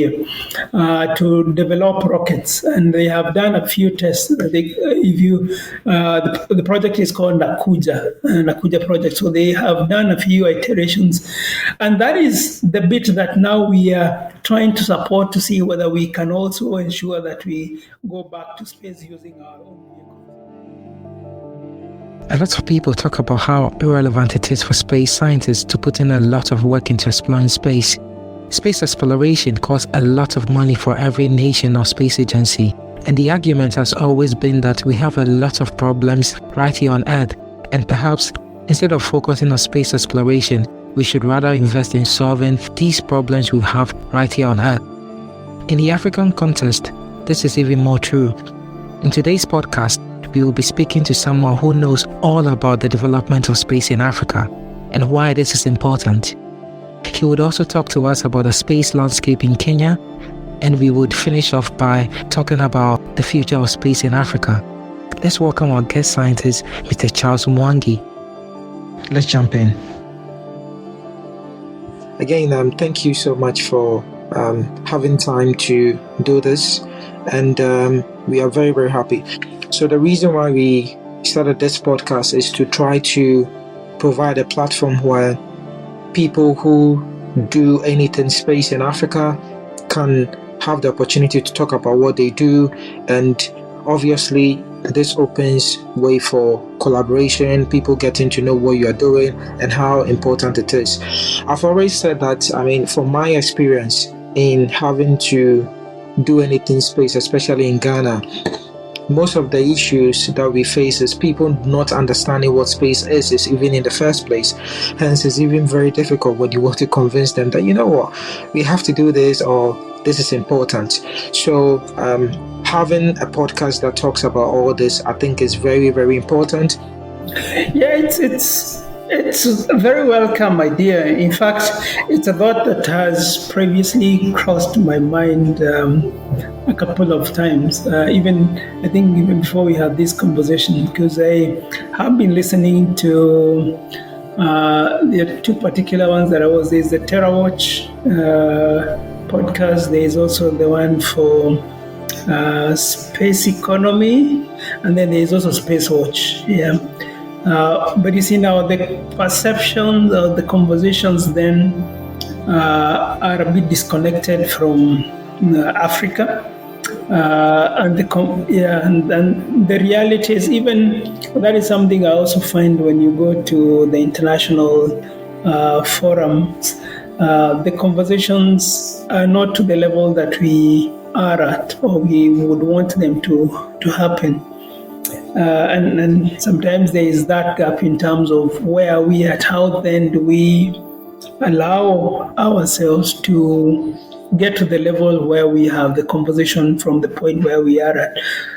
to develop rockets, and they have done a few tests. The project is called Nakuja project. So they have done a few iterations, and that is the bit that now we are trying to support to see whether we can also ensure that we go back to space using our own vehicles. A lot of people talk about how irrelevant it is for space scientists to put in a lot of work into exploring space. Space exploration costs a lot of money for every nation or space agency, and the argument has always been that we have a lot of problems right here on Earth, and perhaps instead of focusing on space exploration, we should rather invest in solving these problems we have right here on Earth. In the African context, this is even more true. In today's podcast, we will be speaking to someone who knows all about the development of space in Africa and why this is important. He would also talk to us about the space landscape in Kenya, and we would finish off by talking about the future of space in Africa. Let's welcome our guest scientist, Mr. Charles Mwangi. Let's jump in. Again, thank you so much for having time to do this, and we are very, very happy. So the reason why we started this podcast is to try to provide a platform where people who do anything space in Africa can have the opportunity to talk about what they do, and obviously this opens way for collaboration, people getting to know what you are doing and how important it is. I've always said that, from my experience in having to do anything space, especially in Ghana, most of the issues that we face is people not understanding what space is even in the first place. Hence, it's even very difficult when you want to convince them that, you know what, we have to do this, or this is important. So having a podcast that talks about all this, I think, is very, very important. Yeah, it's a very welcome idea. In fact, it's a thought that has previously crossed my mind a couple of times. Even before we had this conversation, because I have been listening to the two particular ones that I was. There's the TerraWatch podcast. There's also the one for space economy, and then there's also Space Watch. Yeah. But you see now the perceptions or the conversations then are a bit disconnected from Africa, and the reality is, even that is something I also find when you go to the international forums, the conversations are not to the level that we are at or we would want them to happen. And sometimes there is that gap in terms of where we at, how then do we allow ourselves to get to the level where we have the conversation from the point where we are at,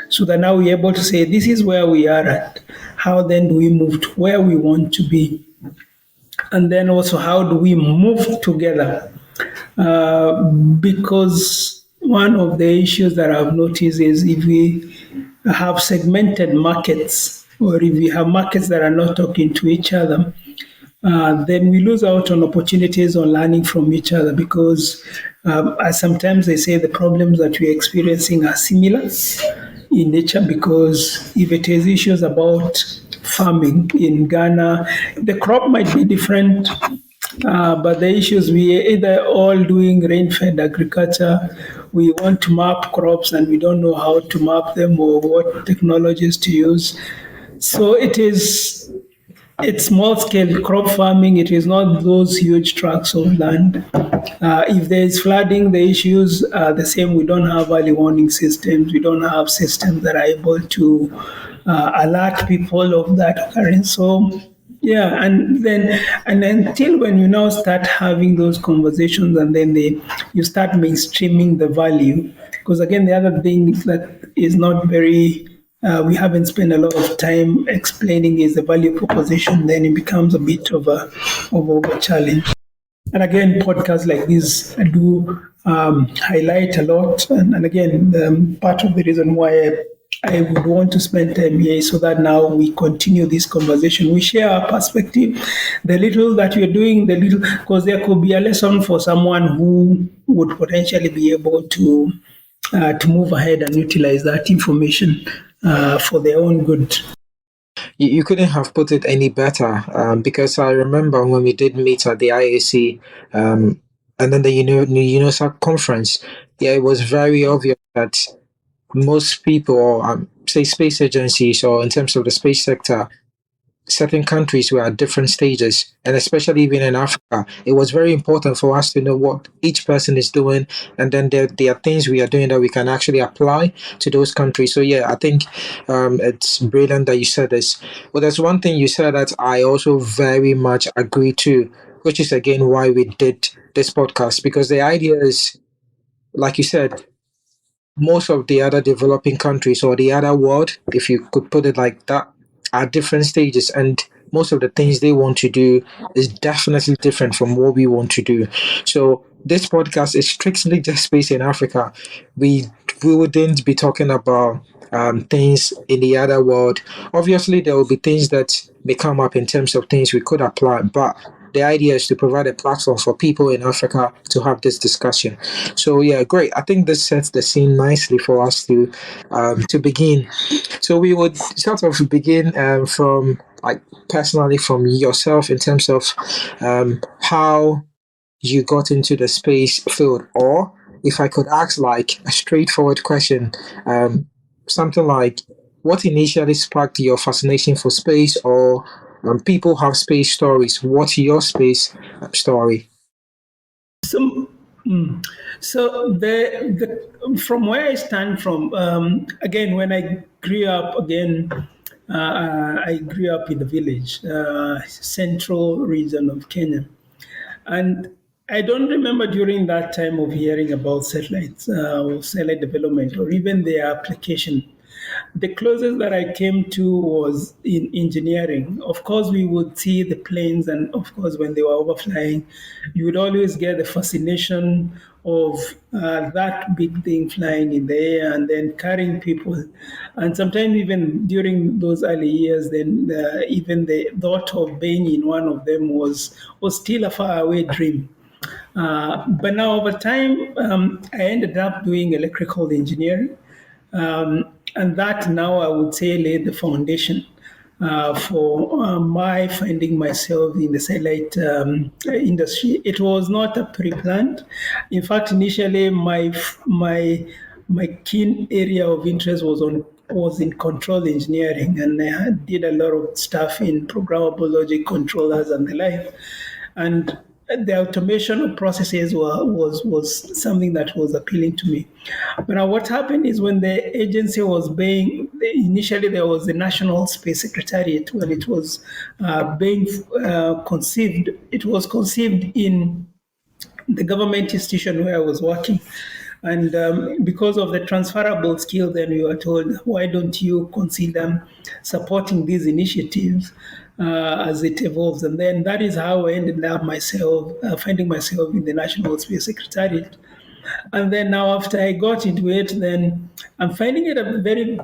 so that now we're able to say, this is where we are at. How then do we move to where we want to be? And then also, how do we move together? Because one of the issues that I've noticed is if we have segmented markets, or if we have markets that are not talking to each other, then we lose out on opportunities on learning from each other, because as sometimes they say, the problems that we're experiencing are similar in nature. Because if it is issues about farming in Ghana, the crop might be different, but the issues, we are either all doing rain-fed agriculture, we want to map crops and we don't know how to map them or what technologies to use. So it's small-scale crop farming. It is not those huge tracts of land. If there is flooding, the issues are the same. We don't have early warning systems. We don't have systems that are able to alert people of that occurrence. So, yeah, and then until when you now start having those conversations, and then you start mainstreaming the value. Because again, the other thing that is not very we haven't spent a lot of time explaining is the value proposition. Then it becomes a bit of a challenge. And again, podcasts like this do highlight a lot. And again, part of the reason why I would want to spend time here so that now we continue this conversation. We share our perspective, the little that you're doing, the little, because there could be a lesson for someone who would potentially be able to move ahead and utilize that information for their own good. You couldn't have put it any better, because I remember when we did meet at the IAC, and then the UNOSAC conference. Yeah, it was very obvious that most people, or say space agencies, or in terms of the space sector, certain countries were at different stages, and especially even in Africa, it was very important for us to know what each person is doing, and then there are things we are doing that we can actually apply to those countries. So yeah, I think it's brilliant that you said this. Well, there's one thing you said that I also very much agree to, which is again why we did this podcast, because the idea is, like you said, most of the other developing countries, or the other world, if you could put it like that, are different stages, and most of the things they want to do is definitely different from what we want to do. So this podcast is strictly just based in Africa. We wouldn't be talking about things in the other world. Obviously, there will be things that may come up in terms of things we could apply, but the idea is to provide a platform for people in Africa to have this discussion. So yeah, great. I think this sets the scene nicely for us to begin. So we would sort of begin from, like, personally from yourself, in terms of how you got into the space field, or if I could ask like a straightforward question, um, something like, what initially sparked your fascination for space, or people have space stories. What's your space story? So, so from where I stand from, again, when I grew up, I grew up in the village, central region of Kenya. And I don't remember during that time of hearing about satellites or satellite development or even their application. The closest that I came to was in engineering. Of course, we would see the planes, and of course, when they were overflying, you would always get the fascination of that big thing flying in the air and then carrying people. And sometimes, even during those early years, then even the thought of being in one of them was still a faraway dream. But now, over time, I ended up doing electrical engineering. And that now I would say laid the foundation for my finding myself in the satellite industry. It was not a pre-planned. In fact, initially my keen area of interest was in control engineering, and I did a lot of stuff in programmable logic controllers and the like. And the automation of processes was something that was appealing to me. But now what happened is when the agency was being, initially there was the National Space Secretariat. When it was being conceived, it was conceived in the government institution where I was working. And because of the transferable skill, then we were told, why don't you consider supporting these initiatives as it evolves? And then that is how I ended up finding myself in the National Space Secretariat. And then now, after I got into it, then I'm finding it a very,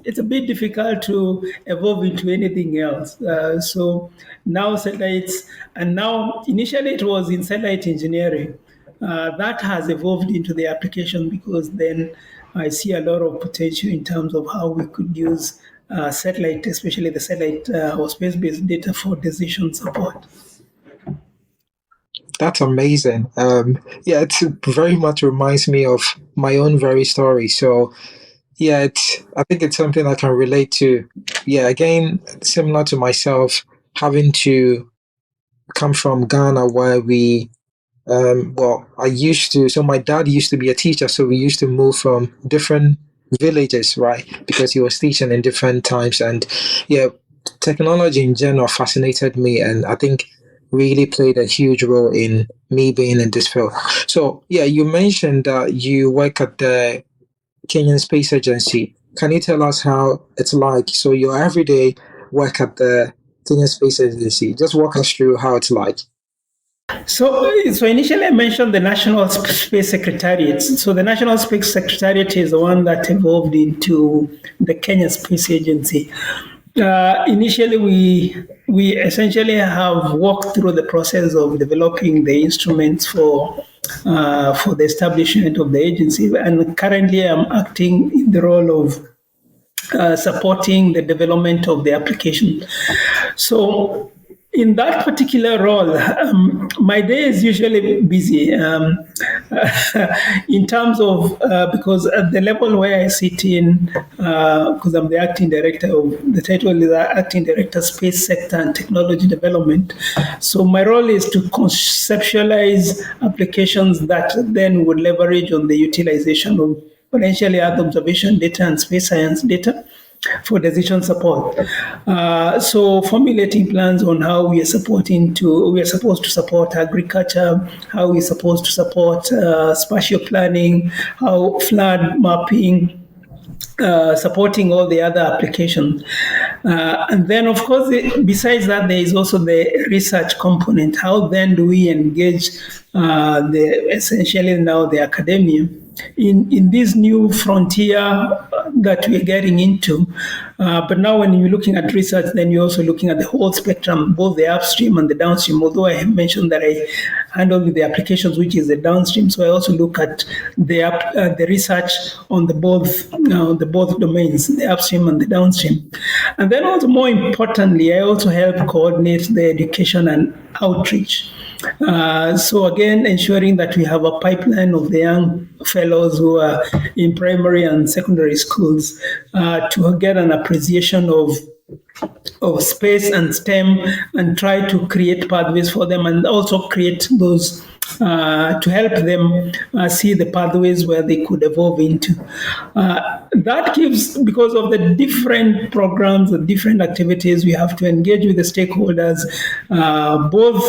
it's a bit difficult to evolve into anything else. So now satellites, and now initially it was in satellite engineering. That has evolved into the application because then I see a lot of potential in terms of how we could use satellite, especially the satellite or space-based data for decision support. That's amazing. Yeah, it very much reminds me of my own very story. So yeah, I think it's something I can relate to. Yeah, again, similar to myself, having to come from Ghana, where well, I used to, so my dad used to be a teacher, so we used to move from different villages, right? Because he was teaching in different times. And yeah, technology in general fascinated me, and I think really played a huge role in me being in this field. So yeah, you mentioned that you work at the Kenyan Space Agency. Can you tell us how it's like? So your everyday work at the Kenyan Space Agency. Just walk us through how it's like. So initially I mentioned the National Space Secretariat. So the National Space Secretariat is the one that evolved into the Kenya Space Agency. Initially, we essentially have walked through the process of developing the instruments for the establishment of the agency, and currently I'm acting in the role of supporting the development of the application. So, in that particular role, my day is usually busy in terms of because at the level where I sit in, because I'm the acting director of the title is acting director space sector and technology development. So my role is to conceptualize applications that then would leverage on the utilization of potentially Earth observation data and space science data for decision support. So formulating plans on how we are supposed to support agriculture, how we're supposed to support spatial planning, how flood mapping, supporting all the other applications. And then, of course, besides that, there is also the research component. How then do we engage essentially now the academia in this new frontier that we're getting into? But now, when you're looking at research, then you're also looking at the whole spectrum, both the upstream and the downstream. Although I have mentioned that I handle the applications, which is the downstream, so I also look at the research on the both domains, the upstream and the downstream. And then, also more importantly, I also help coordinate the education and outreach. So again, ensuring that we have a pipeline of the young fellows who are in primary and secondary schools to get an appreciation of space and STEM and try to create pathways for them and also create those to help them see the pathways where they could evolve into. That gives, because of the different programs, the different activities, we have to engage with the stakeholders, both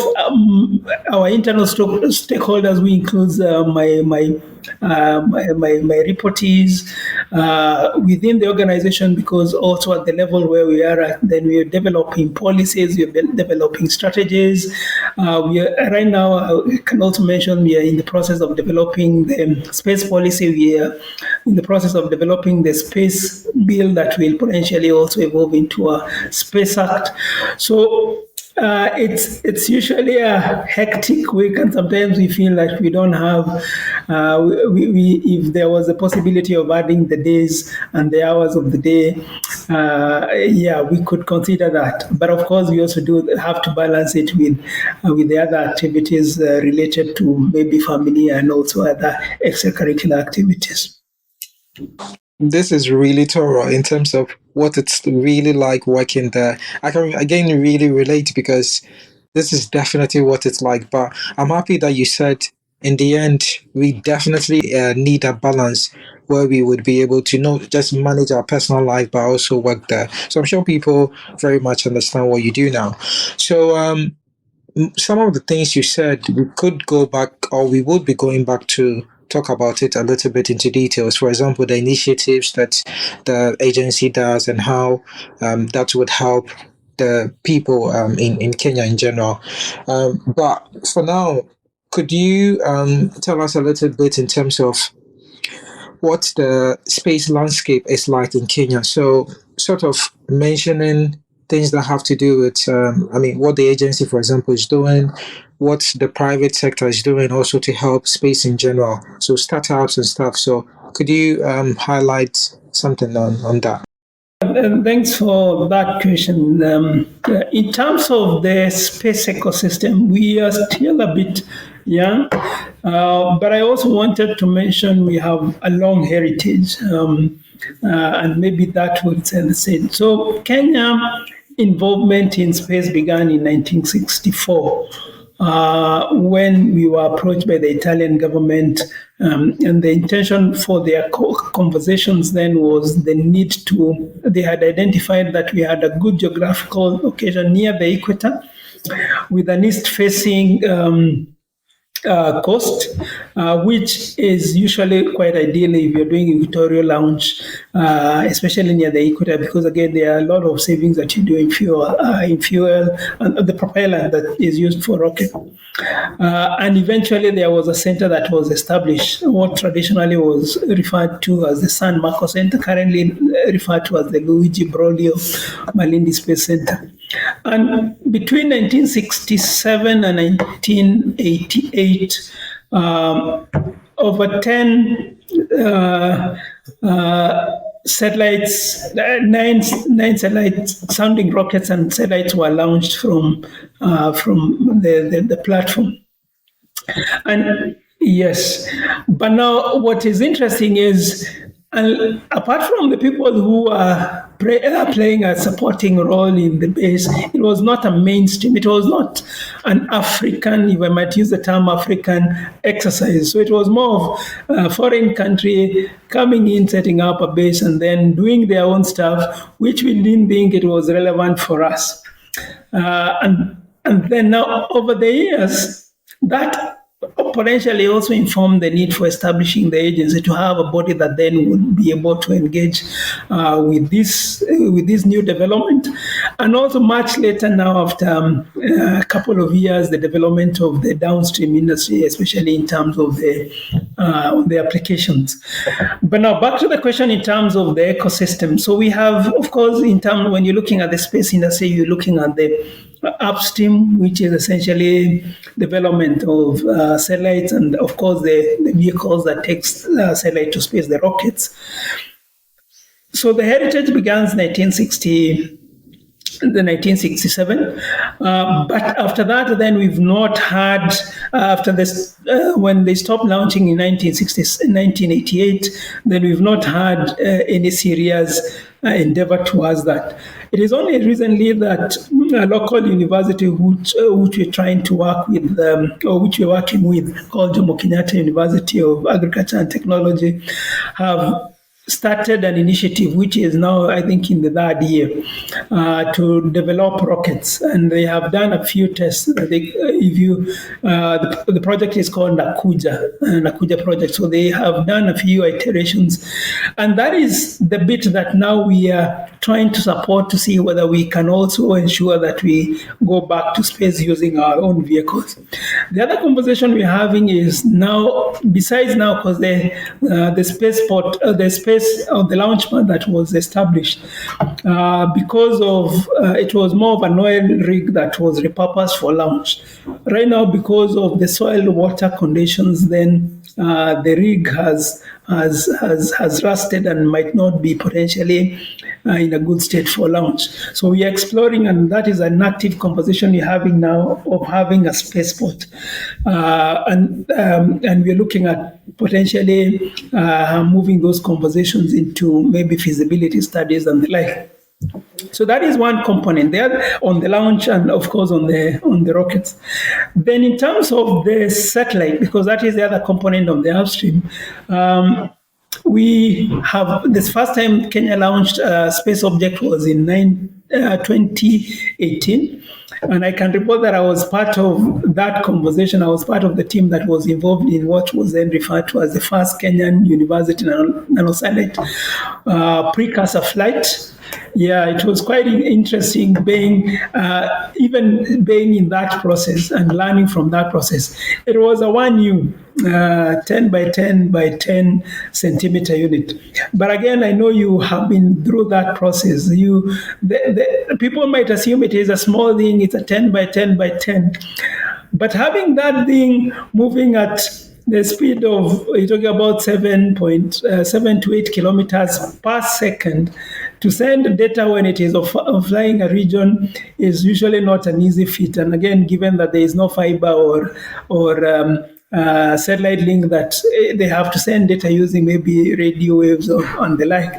our internal stakeholders, we include my reportees within the organization, because also at the level where we are at, then we are developing policies, we are developing strategies. We are right now, I can also mention we are in the process of developing the space policy. We are in the process of developing the space bill that will potentially also evolve into a space act. So it's usually a hectic week, and sometimes we feel like we don't have. If there was a possibility of adding the days and the hours of the day, yeah, we could consider that. But of course, we also do have to balance it with the other activities related to maybe family and also other extracurricular activities. This is really thorough in terms of what it's really like working there. I can again really relate because this is definitely what it's like. But I'm happy that you said in the end we definitely need a balance where we would be able to not just manage our personal life but also work there. So I'm sure people very much understand what you do now. So some of the things you said, we could go back, or we would be going back to talk about it a little bit into details. For example, the initiatives that the agency does and how that would help the people in Kenya in general. But for now, could you tell us a little bit in terms of what the space landscape is like in Kenya? So, sort of mentioning things that have to do with, what the agency, for example, is doing, what the private sector is doing, also to help space in general. So, startups and stuff. So, could you highlight something on that? And thanks for that question. In terms of the space ecosystem, we are still a bit young, but I also wanted to mention we have a long heritage, and maybe that would set the scene. So, Kenya involvement in space began in 1964 when we were approached by the Italian government. And the intention for their conversations then was the need to, they had identified that we had a good geographical location near the equator with an east facing coast, which is usually quite ideal if you're doing equatorial launch, especially near the equator, because again there are a lot of savings that you do in fuel and the propellant that is used for rocket. And eventually there was a center that was established, what traditionally was referred to as the San Marcos Center, currently referred to as the Luigi Broglio Malindi Space Center. And between 1967 and 1988, over 10 satellites, nine satellites, sounding rockets and satellites were launched from the platform. And yes, but now what is interesting is, and apart from the people who are playing a supporting role in the base, it was not a mainstream. It was not an African, if I might use the term African exercise. So it was more of a foreign country coming in, setting up a base, and then doing their own stuff, which we didn't think it was relevant for us. And then now over the years, that potentially also informed the need for establishing the agency to have a body that then would be able to engage with this new development, and also much later now after a couple of years, the development of the downstream industry, especially in terms of the applications. But now back to the question in terms of the ecosystem. So we have, of course, in terms when you're looking at the space industry, you're looking at the upstream, which is essentially development of satellites, and of course the vehicles that takes satellite to space, the rockets. So the heritage began in 1967, but after that, then we've not had, after this, when they stopped launching in 1988, then we've not had any serious endeavor towards that. It is only recently that a local university which we're trying to work with, or which we're working with, called Jomo Kenyatta University of Agriculture and Technology, have started an initiative which is now, I think, in the third year, to develop rockets, and they have done a few tests. The project is called Nakuja project. So they have done a few iterations, and that is the bit that now we are trying to support to see whether we can also ensure that we go back to space using our own vehicles. The other conversation we're having is now, besides now, because the spaceport, the space of the launch pad that was established, because of it was more of an oil rig that was repurposed for launch. Right now, because of the soil water conditions, then the rig has rusted and might not be potentially in a good state for launch. So we are exploring, and that is an active conversation we're having now, of having a spaceport, and we're looking at potentially moving those conversations into maybe feasibility studies and the like. So that is one component there on the launch, and of course on the rockets. Then in terms of the satellite, because that is the other component of the upstream, we have this first time Kenya launched a space object was in 2018. And I can report that I was part of that conversation. I was part of the team that was involved in what was then referred to as the first Kenyan University nanosatellite precursor flight. Yeah, it was quite interesting even being in that process and learning from that process. It was a 1U 10 by 10 by 10 centimeter unit. But again, I know you have been through that process. The people might assume it is a small thing, it's a 10 by 10 by 10. But having that thing moving at the speed of, you're talking about 7.7 to 8 kilometers per second, to send data when it is of flying a region is usually not an easy feat. And again, given that there is no fiber or satellite link that they have to send data using maybe radio waves or on the like,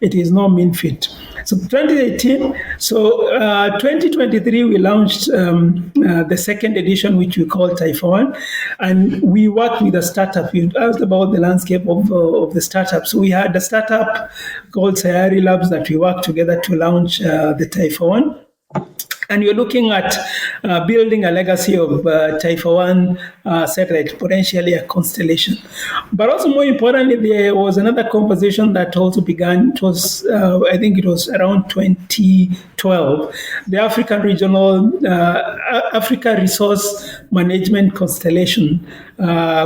it is no mean feat. So 2018, so 2023, we launched the second edition, which we call Taifa One, and we worked with a startup. You asked about the landscape of the startup. So we had a startup called Sayari Labs that we worked together to launch the Taifa One. And you're looking at building a legacy of Taifa 1 satellite, potentially a constellation. But also, more importantly, there was another conversation that also began. It was, I think it was around 2012, the African Regional Africa Resource Management Constellation,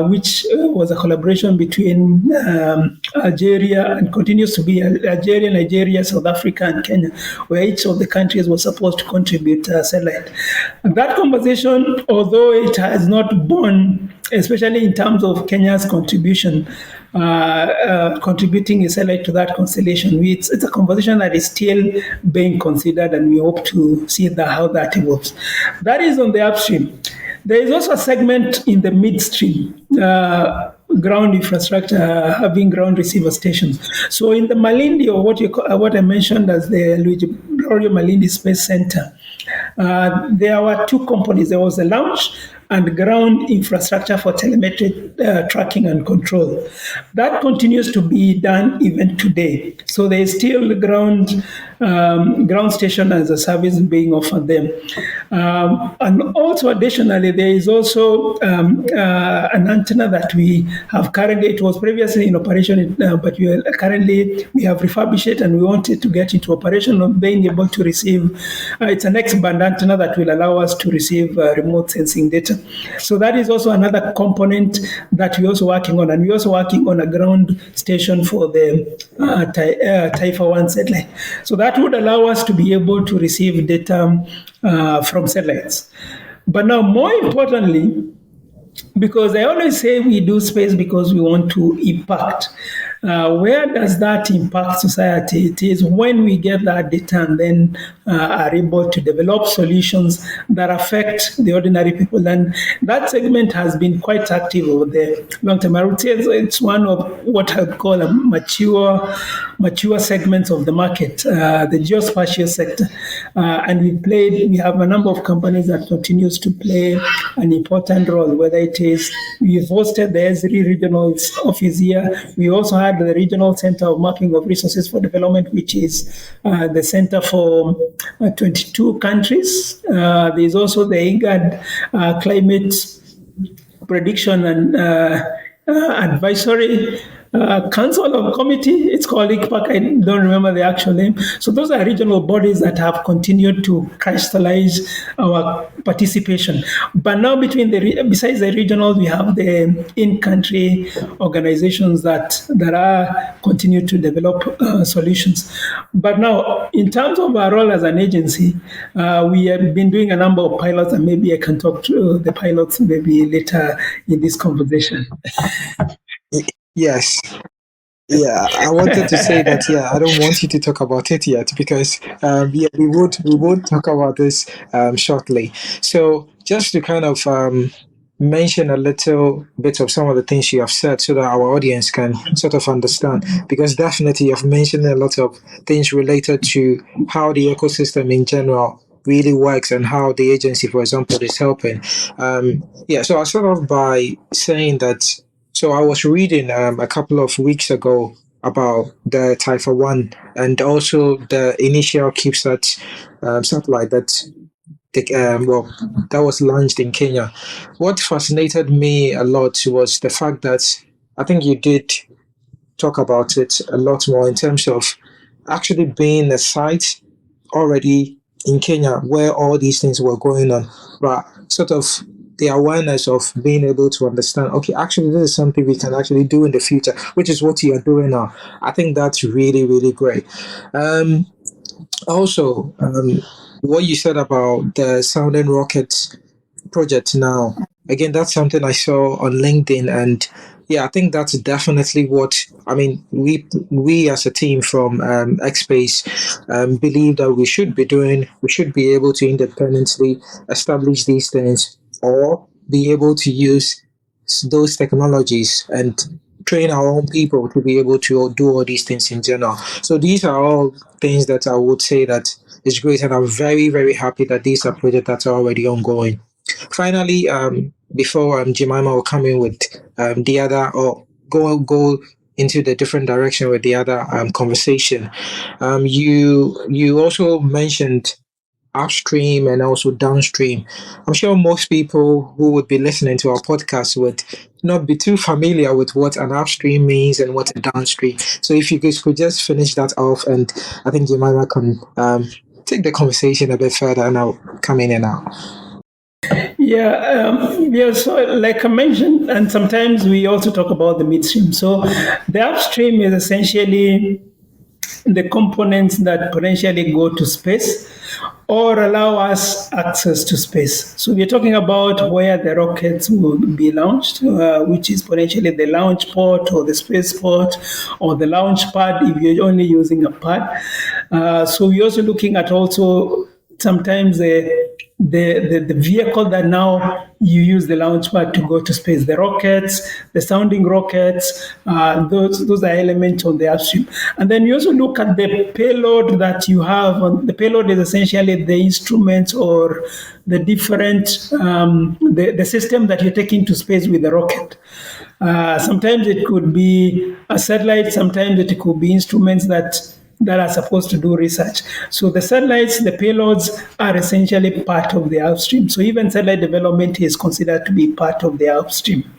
which was a collaboration between Algeria and continues to be Algeria, Nigeria, South Africa, and Kenya, where each of the countries was supposed to contribute satellite. And that conversation, although it has not borne, especially in terms of Kenya's contribution, contributing a satellite to that constellation, it's a conversation that is still being considered, and we hope to see how that evolves. That is on the upstream. There is also a segment in the midstream. Ground infrastructure, having ground receiver stations. So in the Malindi, or what I mentioned as the Luigi Glorio Malindi Space Center, there were two components. There was the launch and ground infrastructure for telemetric tracking and control. That continues to be done even today. So there is still ground station as a service being offered them. And also additionally, there is also an antenna that we have currently. It was previously in operation, but we have refurbished it, and we wanted to get into operation of being able to receive. It's an X-band antenna that will allow us to receive remote sensing data. So that is also another component that we're also working on, and we're also working on a ground station for the Taifa 1 satellite. So that would allow us to be able to receive data from satellites. But now, more importantly, because I always say we do space because we want to impact. Where does that impact society? It is when we get that data and then are able to develop solutions that affect the ordinary people. And that segment has been quite active over the long term. I would say it's one of what I would call a mature segments of the market, the geospatial sector. And we have a number of companies that continues to play an important role, whether it is, we've hosted the ESRI regional office here. We also had the Regional Center of Mapping of Resources for Development, which is the center for 22 countries. There's also the IGAD Climate Prediction and Advisory Council or Committee. It's called ICPAC. I don't remember the actual name. So those are regional bodies that have continued to crystallize our participation. But now, besides the regionals, we have the in-country organizations that are continue to develop solutions. But now, in terms of our role as an agency, we have been doing a number of pilots, and maybe I can talk to the pilots maybe later in this conversation. Yes. Yeah, I wanted to say that. Yeah, I don't want you to talk about it yet because yeah, we would talk about this shortly. So just to kind of mention a little bit of some of the things you have said, so that our audience can sort of understand. Because definitely you've mentioned a lot of things related to how the ecosystem in general really works and how the agency, for example, is helping. Yeah, so I'll start off by saying that. So I was reading a couple of weeks ago about the Taifa 1 and also the initial CubeSat satellite that was launched in Kenya. What fascinated me a lot was the fact that I think you did talk about it a lot more in terms of actually being a site already in Kenya where all these things were going on, but sort of the awareness of being able to understand, okay, actually, this is something we can actually do in the future, which is what you are doing now. I think that's really, really great. Also, what you said about the Sounding Rockets project now, again, that's something I saw on LinkedIn, and yeah, I think that's definitely what I mean. We as a team from Xspace believe that we should be doing. We should be able to independently establish these things, or be able to use those technologies and train our own people to be able to do all these things in general. So these are all things that I would say that is great, and I'm very, very happy that these are projects that are already ongoing. Finally, before Jemima will come in with the other, or go into the different direction with the other conversation, you also mentioned upstream and also downstream. I'm sure most people who would be listening to our podcast would not be too familiar with what an upstream means and what a downstream. So if you guys could just finish that off, and I think Jemima can take the conversation a bit further, and I'll come in and out. Yeah. So like I mentioned, and sometimes we also talk about the midstream. So the upstream is essentially the components that potentially go to space or allow us access to space. So we're talking about where the rockets will be launched, which is potentially the launch port or the spaceport or the launch pad if you're only using a pad. So we're also looking at also sometimes the vehicle that now you use the launch pad to go to space, the rockets, the sounding rockets, those are elements on the upstream. And then you also look at the payload that you have. The payload is essentially the instruments or the different, the system that you're taking to space with the rocket. Sometimes it could be a satellite, sometimes it could be instruments that are supposed to do research. So the satellites, the payloads are essentially part of the upstream. So even satellite development is considered to be part of the upstream.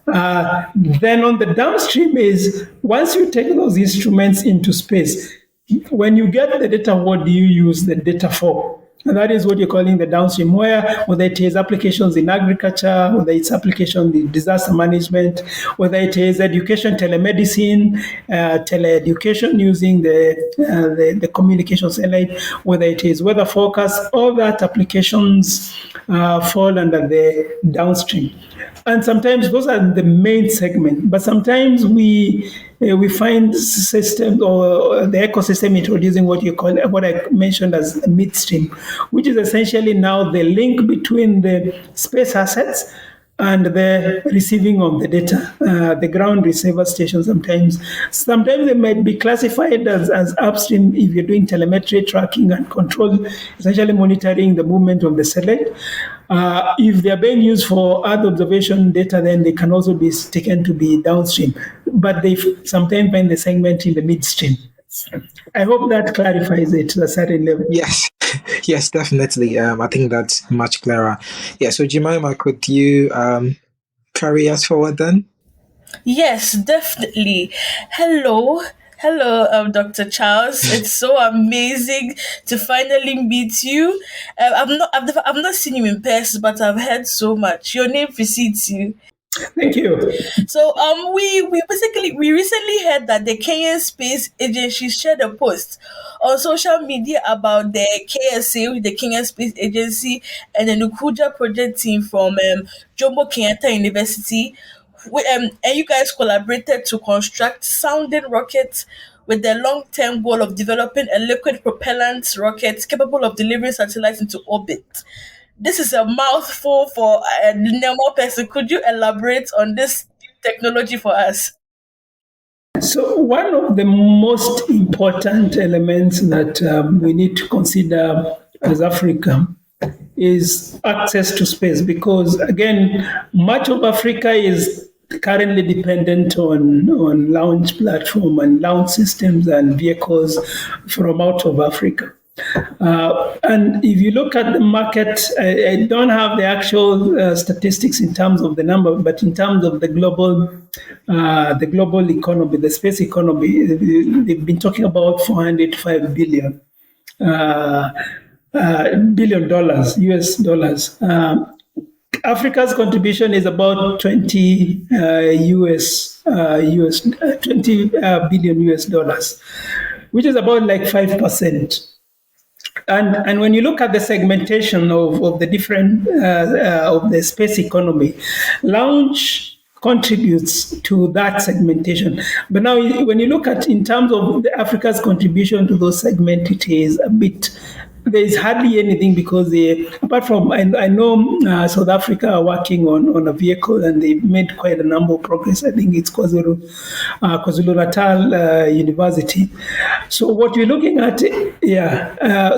Then on the downstream is once you take those instruments into space, when you get the data, what do you use the data for? And that is what you're calling the downstream, whether it is applications in agriculture, whether it's application in disaster management, whether it is education, telemedicine, teleeducation using the communication satellite, whether it is weather forecast, all that applications fall under the downstream. And sometimes those are the main segment, but sometimes we find systems or the ecosystem introducing what I mentioned as midstream, which is essentially now the link between the space assets and the receiving of the data, the ground receiver station. Sometimes they might be classified as upstream if you're doing telemetry tracking and control, essentially monitoring the movement of the satellite. If they're being used for Earth observation data, then they can also be taken to be downstream, but they sometimes find the segment in the midstream. I hope that clarifies it to a certain level. Yes, yes, definitely. I think that's much clearer. Yeah. So Jemima, could you carry us forward then? Yes, definitely. Hello. Hello, Dr. Charles. It's so amazing to finally meet you. I've not seen you in person, but I've heard so much. Your name precedes you. Thank you. So we recently heard that the Kenyan Space Agency shared a post on social media about the KSA, the Kenyan Space Agency, and the Nukuja project team from Jomo Kenyatta University. And you guys collaborated to construct sounding rockets with the long-term goal of developing a liquid propellant rocket capable of delivering satellites into orbit. This is a mouthful for a normal person. Could you elaborate on this technology for us? So, one of the most important elements that we need to consider as Africa is access to space because, again, much of Africa is currently dependent on launch platform and launch systems and vehicles from out of Africa. And if you look at the market, I don't have the actual statistics in terms of the number, but in terms of the global economy, the space economy, they've been talking about 405 billion dollars, US dollars. Africa's contribution is about 20 billion US dollars, which is about like 5%. And when you look at the segmentation of the different of the space economy, launch contributes to that segmentation. But now, when you look at in terms of the Africa's contribution to those segments, it is a bit. There is hardly anything because apart from I know South Africa are working on a vehicle and they've made quite a number of progress. I think it's KwaZulu Natal University. So what we're looking at,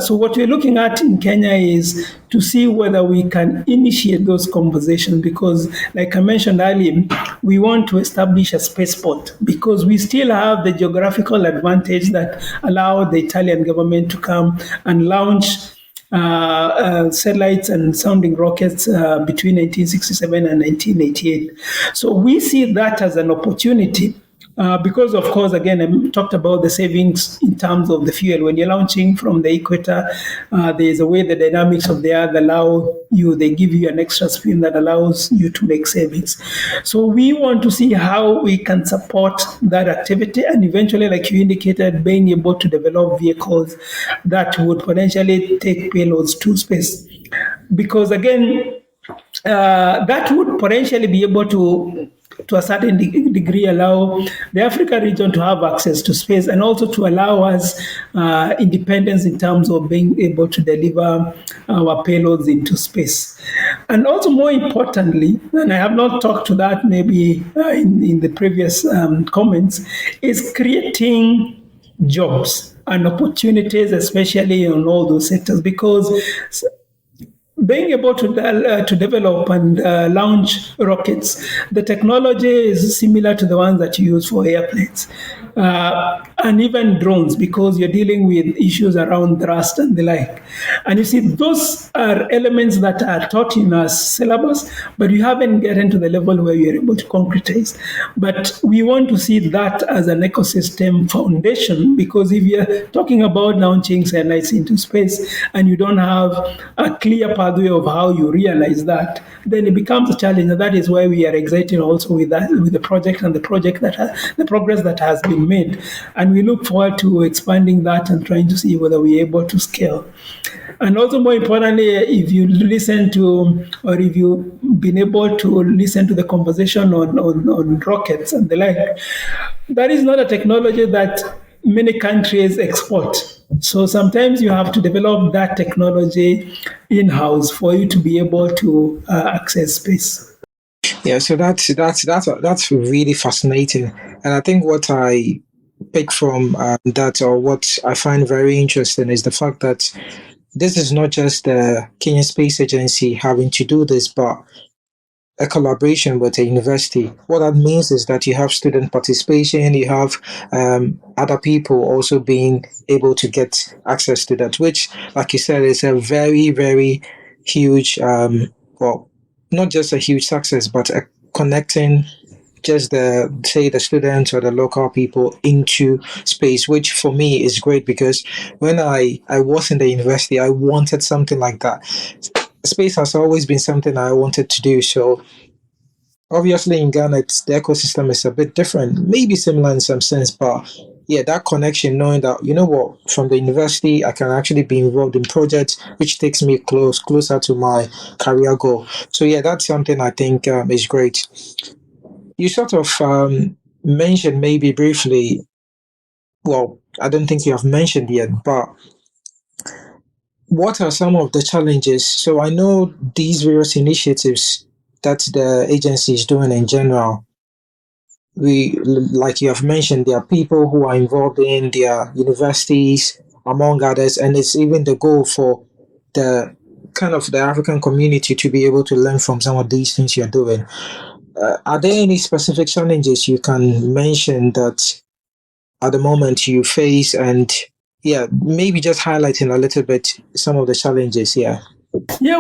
so what we're looking at in Kenya is to see whether we can initiate those conversations because, like I mentioned earlier, we want to establish a spaceport because we still have the geographical advantage that allow the Italian government to come and launch satellites and sounding rockets between 1967 and 1988. So we see that as an opportunity. Because, of course, again, I talked about the savings in terms of the fuel. When you're launching from the equator, there's a way the dynamics of the earth allow you, they give you an extra spin that allows you to make savings. So we want to see how we can support that activity and eventually, like you indicated, being able to develop vehicles that would potentially take payloads to space. Because, again, that would potentially be able to a certain degree, allow the Africa region to have access to space and also to allow us independence in terms of being able to deliver our payloads into space. And also, more importantly, and I have not talked to that maybe in the previous comments, is creating jobs and opportunities, especially in all those sectors, because being able to develop and launch rockets, the technology is similar to the ones that you use for airplanes. And even drones, because you're dealing with issues around thrust and the like. And you see, those are elements that are taught in our syllabus, but we haven't gotten to the level where we are able to concretize. But we want to see that as an ecosystem foundation, because if you're talking about launching satellites into space and you don't have a clear pathway of how you realize that, then it becomes a challenge. And that is why we are excited also with that, with the project and the progress that has been made. And we look forward to expanding that and trying to see whether we're able to scale. And also, more importantly, if you listen to, or if you've been able to listen to the conversation on rockets and the like, that is not a technology that many countries export. So sometimes you have to develop that technology in-house for you to be able to access space. Yeah, so that's really fascinating, and I think what I pick from that, or what I find very interesting, is the fact that this is not just the Kenyan Space Agency having to do this, but a collaboration with a university. What that means is that you have student participation, you have other people also being able to get access to that, which, like you said, is a very, very huge, well, not just a huge success, but a connecting just the, say, the students or the local people into space, which for me is great, because when I was in the university, I wanted something like that. Space has always been something I wanted to do. So obviously in Ghana, the ecosystem is a bit different, maybe similar in some sense, but yeah, that connection, knowing that, you know what, from the university, I can actually be involved in projects, which takes me closer to my career goal. So yeah, that's something I think is great. You sort of mentioned maybe briefly, well, I don't think you have mentioned yet, but what are some of the challenges? So I know these various initiatives that the agency is doing in general. Like you have mentioned, there are people who are involved in their universities, among others, and it's even the goal for the kind of the African community to be able to learn from some of these things you're doing. Are there any specific challenges you can mention that at the moment you face, and yeah, maybe just highlighting a little bit some of the challenges? Yeah. Yeah,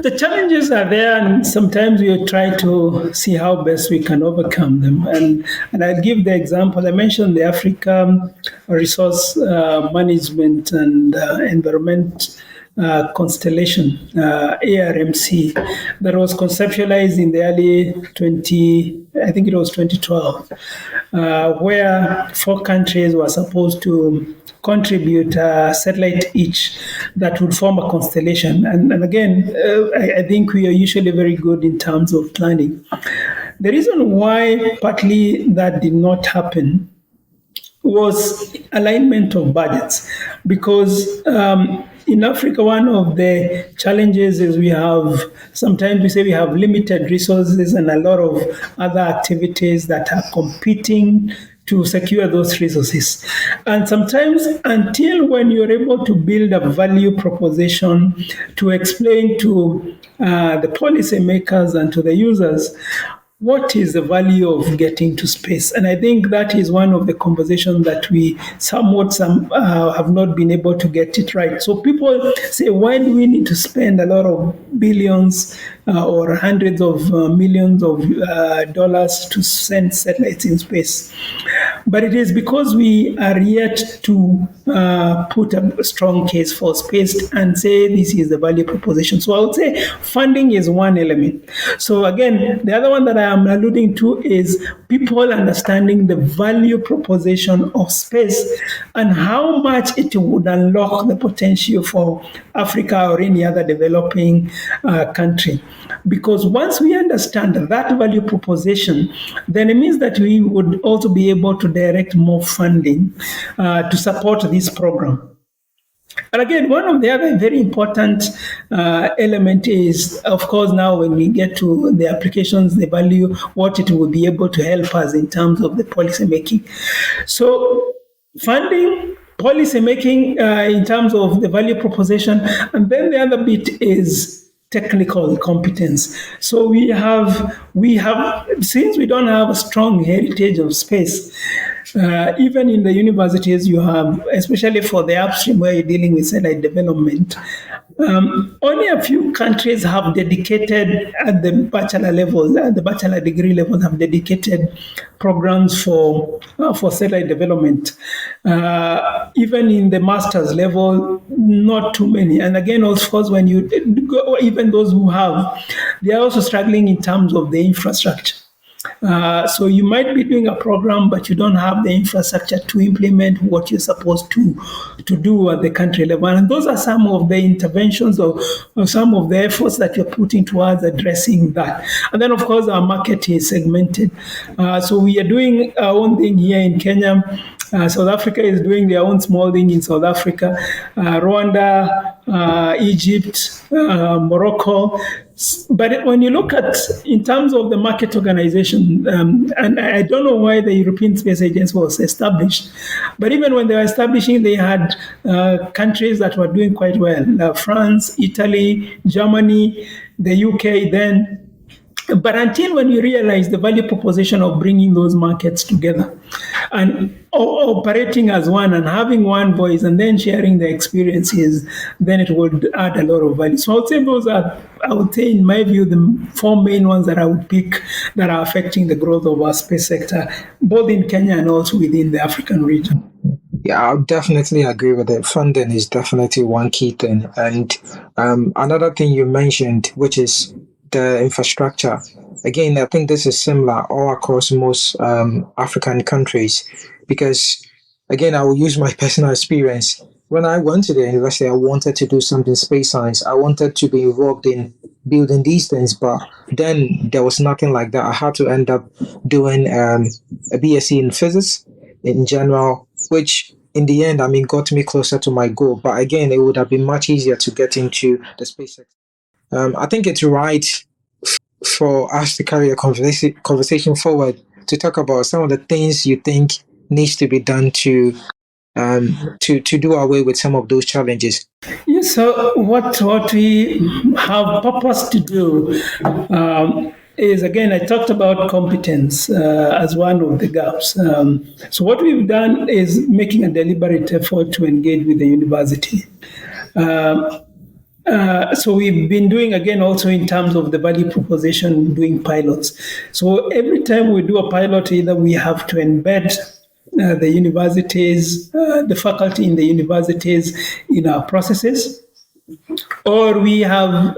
the challenges are there, and sometimes we try to see how best we can overcome them. And I'll give the example. I mentioned the Africa Resource Management and Environment Constellation, ARMC, that was conceptualized in the early I think it was 2012, where 4 countries were supposed to contribute a satellite each that would form a constellation. And again, I think we are usually very good in terms of planning. The reason why partly that did not happen was alignment of budgets, because in Africa, one of the challenges is sometimes we say we have limited resources and a lot of other activities that are competing to secure those resources. And sometimes, until when you're able to build a value proposition to explain to the policymakers and to the users what is the value of getting to space? And I think that is one of the conversations that we have not been able to get it right. So people say, why do we need to spend a lot of billions or hundreds of millions of dollars to send satellites in space? But it is because we are yet to put a strong case for space and say this is the value proposition. So I would say funding is one element. So again, the other one that I am alluding to is people understanding the value proposition of space and how much it would unlock the potential for Africa or any other developing country. Because once we understand that value proposition, then it means that we would also be able to direct more funding to support this program. And again, one of the other very important element is, of course, now when we get to the applications, the value, what it will be able to help us in terms of the policy making. So funding, policy making in terms of the value proposition, and then the other bit is technical competence. So we have since we don't have a strong heritage of space. Even in the universities, you have, especially for the upstream where you're dealing with satellite development, only a few countries have dedicated at the bachelor level, at the bachelor degree level, have dedicated programs for satellite development. Even in the master's level, not too many. And again, of course, when you go, even those who have, they are also struggling in terms of the infrastructure. So you might be doing a program, but you don't have the infrastructure to implement what you're supposed to do at the country level. And those are some of the interventions or some of the efforts that you're putting towards addressing that. And then, of course, our market is segmented. So we are doing our own thing here in Kenya. South Africa is doing their own small thing in South Africa. Rwanda, Egypt, Morocco. But when you look at, in terms of the market organization, and I don't know why the European Space Agency was established, but even when they were establishing, they had countries that were doing quite well. France, Italy, Germany, the UK then. But until when you realize the value proposition of bringing those markets together and operating as one and having one voice and then sharing the experiences, then it would add a lot of value. So I would say those are, I would say, in my view, the four main ones that I would pick that are affecting the growth of our space sector, both in Kenya and also within the African region. Yeah, I'll definitely agree with it. Funding is definitely one key thing. And another thing you mentioned, which is the infrastructure. Again, I think this is similar all across most African countries because, again, I will use my personal experience. When I went to the university, I wanted to do something space science. I wanted to be involved in building these things, but then there was nothing like that. I had to end up doing a BSc in physics in general, which in the end, I mean, got me closer to my goal. But again, it would have been much easier to get into the space sector. I think it's right for us to carry a conversation forward to talk about some of the things you think needs to be done to do away with some of those challenges. Yes, so what we have purpose to do is, again, I talked about competence as one of the gaps. So what we've done is making a deliberate effort to engage with the university. So we've been doing, again, also in terms of the value proposition, doing pilots. So every time we do a pilot, either we have to embed the universities, the faculty in the universities in our processes, or we have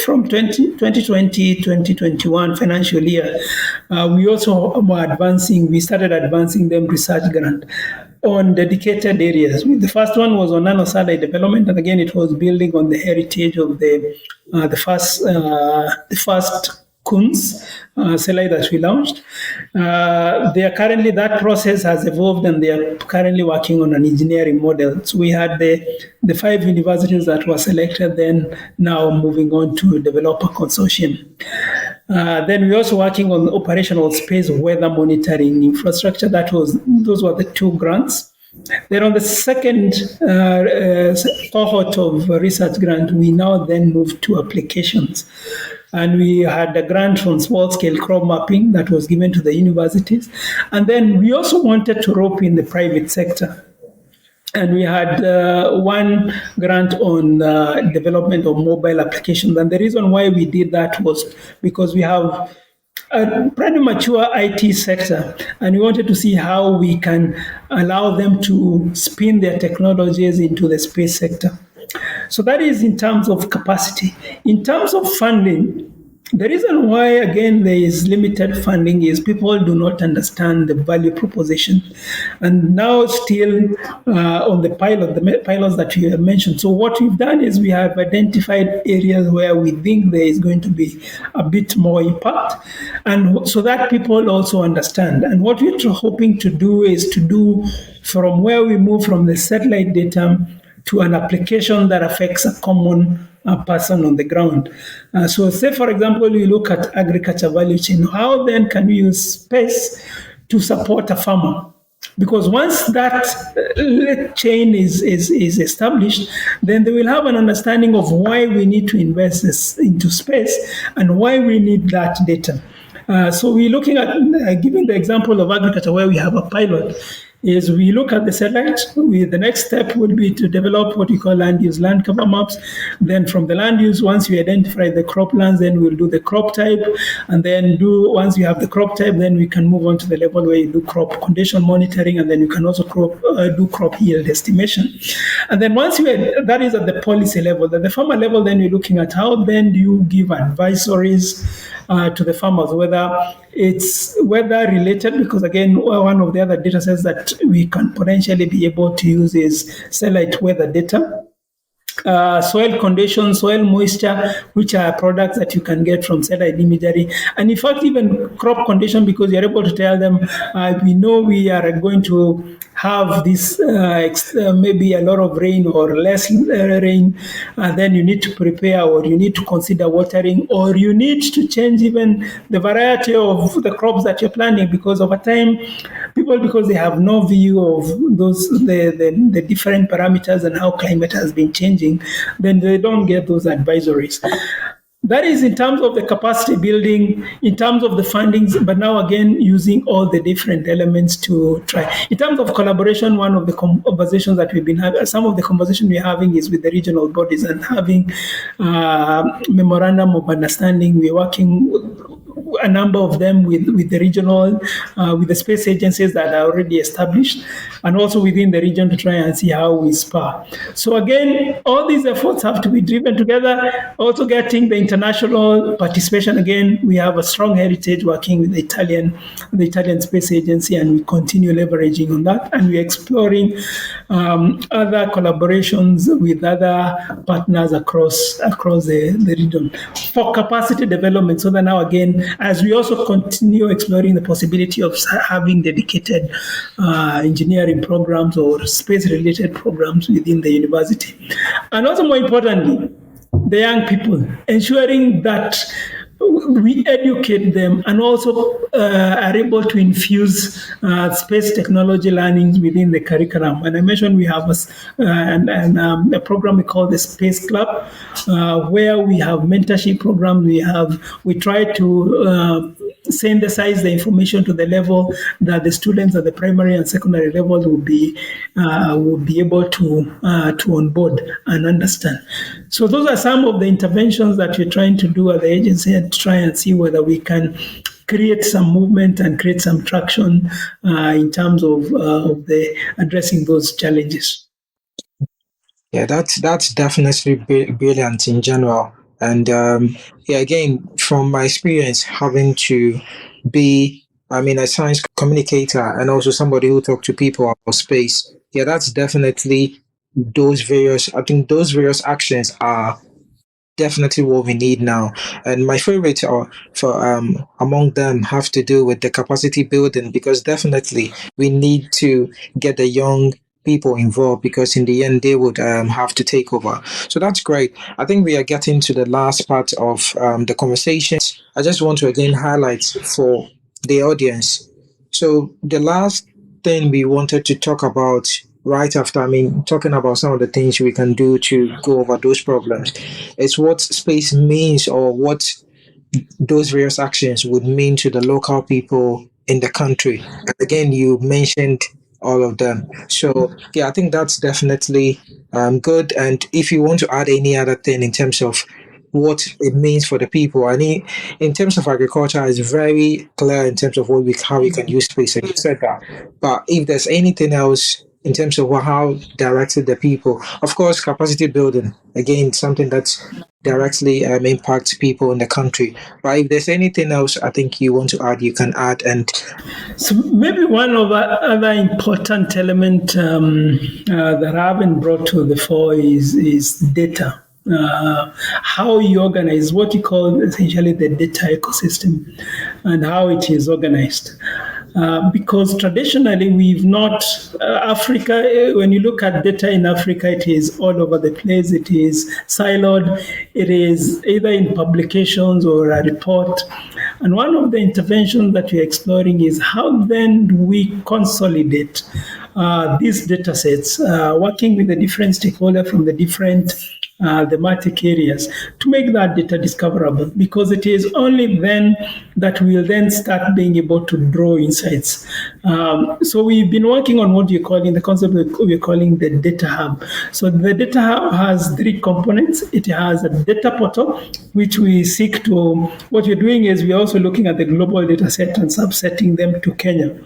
from 2020, 2021 financial year, we also we started advancing them research grant on dedicated areas. The first one was on nanosatellite development, and again, it was building on the heritage of the first Kunz satellite that we launched. They are currently, that process has evolved and they are currently working on an engineering model. So we had the 5 universities that were selected, then now moving on to develop a consortium. Then we're also working on operational space weather monitoring infrastructure. Those were the 2 grants. Then on the second cohort of research grant, we now then move to applications. And we had a grant from small scale crop mapping that was given to the universities. And then we also wanted to rope in the private sector. And we had one grant on development of mobile applications. And the reason why we did that was because we have a pretty mature IT sector, and we wanted to see how we can allow them to spin their technologies into the space sector. So that is in terms of capacity. In terms of funding, the reason why, again, there is limited funding is people do not understand the value proposition. And now, still on the pilots that you have mentioned. So, what we've done is we have identified areas where we think there is going to be a bit more impact, and so that people also understand. And what we're hoping to do is to do from where we move from the satellite data to an application that affects a common person on the ground. So, say for example, you look at agriculture value chain. How then can we use space to support a farmer? Because once that chain is established, then they will have an understanding of why we need to invest into space and why we need that data. So we're looking at giving the example of agriculture where we have a pilot is we look at the satellite. The next step would be to develop what we call land cover maps. Then from the land use, once we identify the crop lands, then we'll do the crop type. And then once you have the crop type, then we can move on to the level where you do crop condition monitoring. And then you can also do crop yield estimation. And then once that is at the policy level. At the farmer level, then you're looking at how then do you give advisories to the farmers, whether it's weather related, because again, one of the other data sets that we can potentially be able to use is satellite weather data. Soil conditions, soil moisture, which are products that you can get from satellite imagery, and in fact, even crop condition, because you're able to tell them, we know we are going to have this maybe a lot of rain or less rain, then you need to prepare, or you need to consider watering, or you need to change even the variety of the crops that you're planting, because over time, because they have no view of the different parameters and how climate has been changing, then they don't get those advisories. That is in terms of the capacity building, in terms of the fundings, but now again, using all the different elements to try. In terms of collaboration, one of the conversations that we've been having, some of the conversation we're having is with the regional bodies and having memorandum of understanding. We're working a number of them with the regional, with the space agencies that are already established, and also within the region to try and see how we spar. So again, all these efforts have to be driven together. Also getting the international participation. Again, we have a strong heritage working with the Italian Space Agency, and we continue leveraging on that. And we're exploring other collaborations with other partners across the region for capacity development. So that now again, as we also continue exploring the possibility of having dedicated engineering programs or space-related programs within the university. And also more importantly, the young people, ensuring that we educate them and also are able to infuse space technology learnings within the curriculum. And I mentioned we have a program we call the Space Club, where we have mentorship programs. We try to synthesize the information to the level that the students at the primary and secondary level will be able to onboard and understand. So those are some of the interventions that we're trying to do at the agency and try and see whether we can create some movement and create some traction in terms of the addressing those challenges. Yeah, that's definitely brilliant in general. And yeah, again, from my experience having to be, a science communicator and also somebody who talk to people about space, yeah, that's definitely I think those various actions are definitely what we need now. And my favorite are for among them have to do with the capacity building, because definitely we need to get the young people involved, because in the end they would have to take over. So that's great. I think we are getting to the last part of the conversation. I just want to again highlight for the audience. So the last thing we wanted to talk about right after, talking about some of the things we can do to go over those problems, is what space means, or what those various actions would mean to the local people in the country. And again, you mentioned all of them. So yeah, I think that's definitely good. And if you want to add any other thing in terms of what it means for the people, I mean, in terms of agriculture, it's very clear in terms of how we can use space, and you said that. But if there's anything else in terms of how directed the people, of course, capacity building, again, something that's directly impacts people in the country. But if there's anything else I think you want to add, you can add. And So maybe one of other important element that I haven't brought to the fore is data. How you organize what you call essentially the data ecosystem and how it is organized. Because traditionally we've not Africa. When you look at data in Africa, it is all over the place. It is siloed. It is either in publications or a report. And one of the interventions that we're exploring is how then do we consolidate these data sets, working with the different stakeholders from the different thematic areas to make that data discoverable, because it is only then that we'll then start being able to draw insights. So we've been working on what you're calling the concept that we're calling the data hub. So the data hub has three components. It has a data portal, which we seek to, what we're doing is we're also looking at the global data set and subsetting them to Kenya.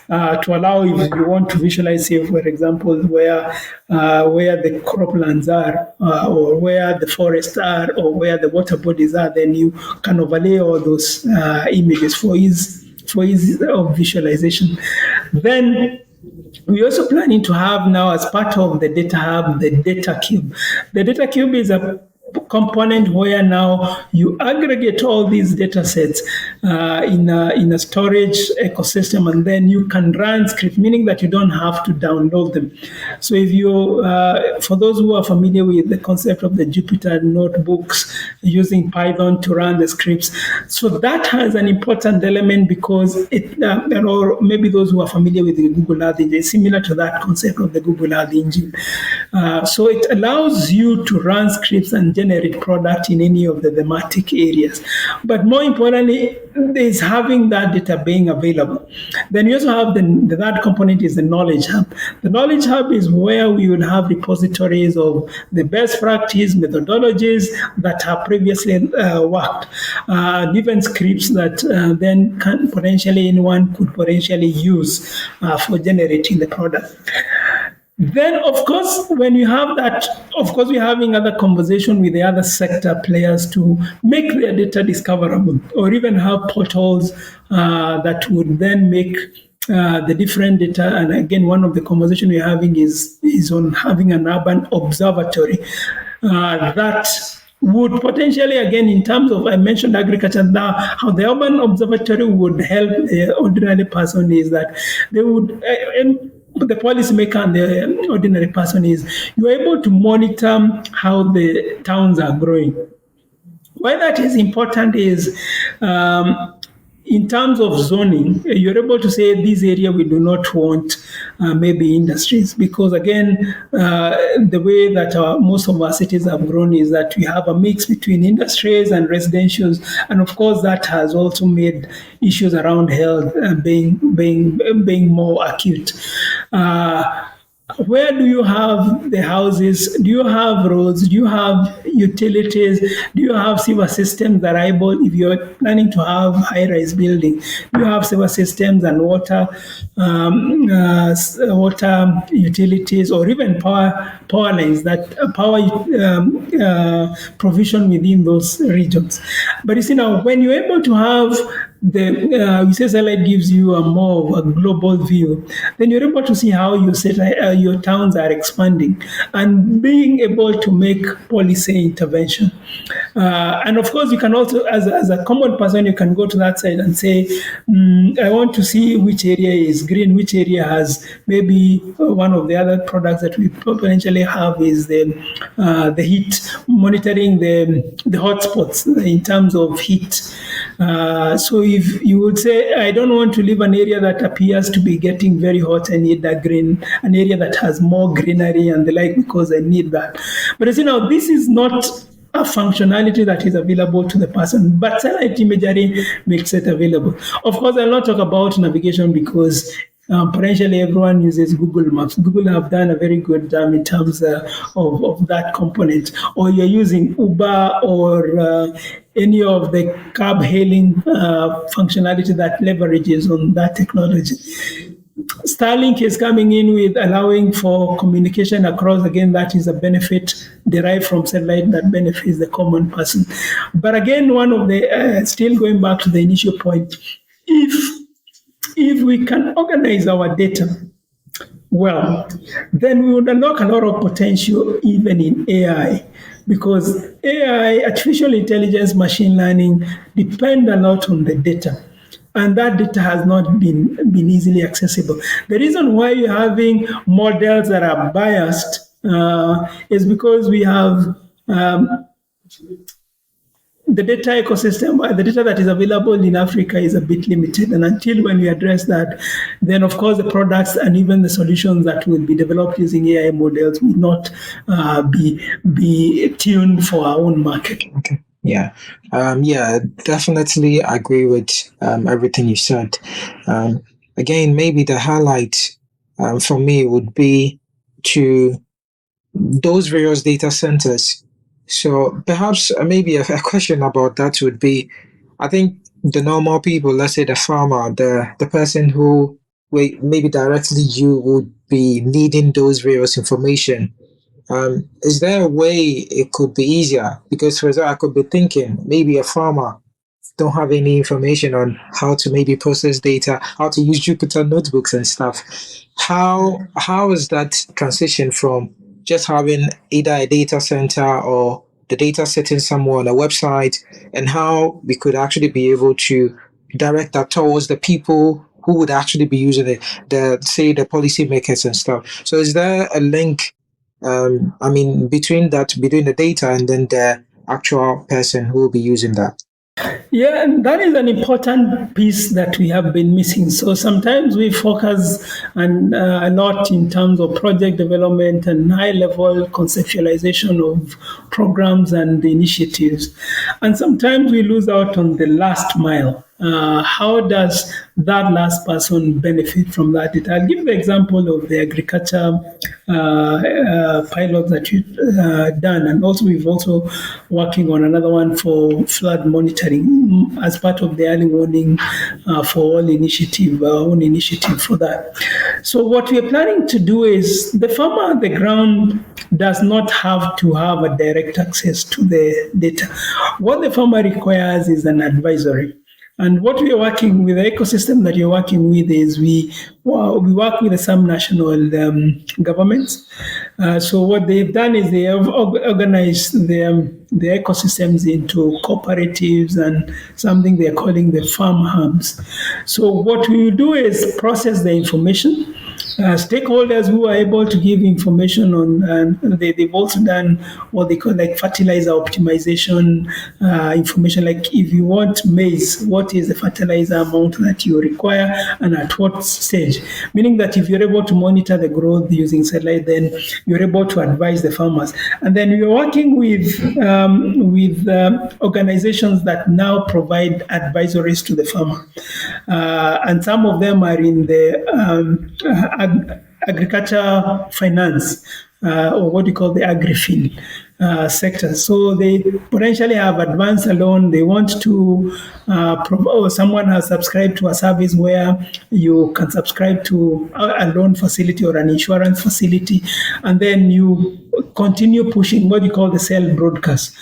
To allow, if you want to visualize, say, for example, where the croplands are, or where the forests are, or where the water bodies are, then you can overlay all those images for ease of visualization. Then we're also planning to have now, as part of the data hub, the data cube. The data cube is a component where now you aggregate all these data sets in a storage ecosystem, and then you can run scripts, meaning that you don't have to download them. So if you, for those who are familiar with the concept of the Jupyter notebooks, using Python to run the scripts, so that has an important element, because it, or maybe those who are familiar with the Google Earth Engine, similar to that concept of the Google Earth Engine. So it allows you to run scripts and generate product in any of the thematic areas. But more importantly, is having that data being available. Then you also have the third component is the knowledge hub. The knowledge hub is where we will have repositories of the best practice methodologies that have previously worked, different scripts that then can potentially anyone could potentially use for generating the product. Then, of course, when you have that, of course, we're having other conversation with the other sector players to make their data discoverable, or even have portals that would then make the different data. And again, one of the conversation we're having is on having an urban observatory that would potentially, again, in terms of, I mentioned agriculture now, how the urban observatory would help the ordinary person is that they would, and the policymaker and the ordinary person is, you're able to monitor how the towns are growing. Why that is important is, in terms of zoning, you're able to say this area we do not want maybe industries, because again, the way that most of our cities have grown is that we have a mix between industries and residentials, and of course that has also made issues around health being more acute. Where do you have the houses? Do you have roads? Do you have utilities? Do you have sewer systems that are able, if you're planning to have high-rise building, do you have sewer systems and water utilities, or even power lines that power provision within those regions? But you see now, when you're able to have the satellite gives you a more of a global view, then you're able to see how your towns are expanding and being able to make policy intervention. And of course, you can also, as a common person, you can go to that side and say, I want to see which area is green, which area has maybe one of the other products that we potentially have is the heat, monitoring the hotspots in terms of heat. So if you would say, I don't want to live an area that appears to be getting very hot, I need that green, an area that has more greenery and the like, because I need that. But as you know, this is not a functionality that is available to the person, but satellite imagery makes it available. Of course, I'll not talk about navigation because potentially everyone uses Google Maps. Google have done a very good job in terms of that component. Or you're using Uber or any of the cab hailing functionality that leverages on that technology. Starlink is coming in with allowing for communication across. Again, that is a benefit derived from satellite that benefits the common person. But again, one of the still going back to the initial point, if we can organize our data well, then we would unlock a lot of potential even in AI, because AI, artificial intelligence, machine learning, depend a lot on the data. And that data has not been easily accessible. The reason why you're having models that are biased is because we have the data ecosystem, the data that is available in Africa is a bit limited. And until when we address that, then of course the products and even the solutions that will be developed using AI models will not be tuned for our own market. Okay. Yeah. Yeah, definitely agree with everything you said. Again, maybe the highlight for me would be to those various data centers. So perhaps maybe a question about that would be, I think the normal people, let's say the farmer, the person who maybe directly you would be needing those various information. Is there a way it could be easier? Because for example, I could be thinking maybe a farmer don't have any information on how to maybe process data, how to use Jupyter notebooks and stuff. How is that transition from just having either a data center or the data sitting somewhere on a website, and how we could actually be able to direct that towards the people who would actually be using it, the policymakers and stuff. So is there a link between the data and then the actual person who will be using that? Yeah, and that is an important piece that we have been missing. So sometimes we focus a lot in terms of project development and high-level conceptualization of programs and initiatives. And sometimes we lose out on the last mile. How does that last person benefit from that data? I'll give the example of the agriculture pilot that you've done, and also we've also working on another one for flood monitoring as part of the early warning for all initiative, own initiative for that. So what we are planning to do is the farmer on the ground does not have to have a direct access to the data. What the farmer requires is an advisory. And what we are working with, the ecosystem that you're working with, is we work with some national governments. So what they've done is they have organized the ecosystems into cooperatives and something they're calling the farm hubs. So what we will do is process the information. Stakeholders who are able to give information on, and they've also done what they call like fertilizer optimization information. Like if you want maize, what is the fertilizer amount that you require and at what stage? Meaning that if you're able to monitor the growth using satellite, then you're able to advise the farmers. And then we're working with organizations that now provide advisories to the farmer. And some of them are in the agriculture finance, or what you call the agri-fin sector. So they potentially have advanced a loan. They want to or someone has subscribed to a service where you can subscribe to a loan facility or an insurance facility, and then you continue pushing what you call the cell broadcast.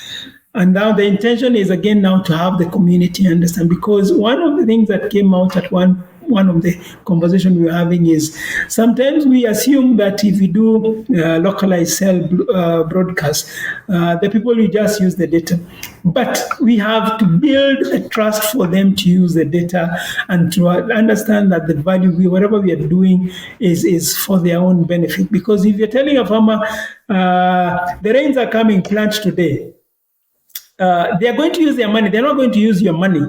And now the intention is again now to have the community understand, because one of the things that came out at one of the conversation we were having is sometimes we assume that if we do localized cell broadcast, the people will just use the data. But we have to build a trust for them to use the data and to understand that the value, whatever we are doing, is for their own benefit. Because if you're telling a farmer, the rains are coming, plant today, they are going to use their money. They're not going to use your money.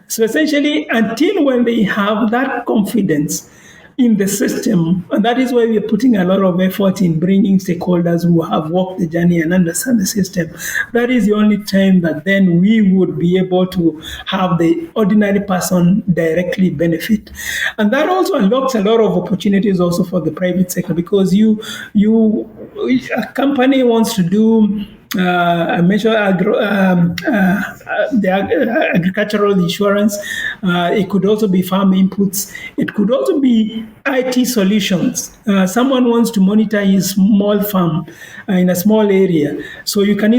So essentially, until when they have that confidence, in the system. And that is why we are putting a lot of effort in bringing stakeholders who have walked the journey and understand the system. That is the only time that then we would be able to have the ordinary person directly benefit. And that also unlocks a lot of opportunities also for the private sector, because you a company wants to do I mentioned the agricultural insurance. It could also be farm inputs. It could also be IT solutions. Someone wants to monitor his small farm in a small area, so they can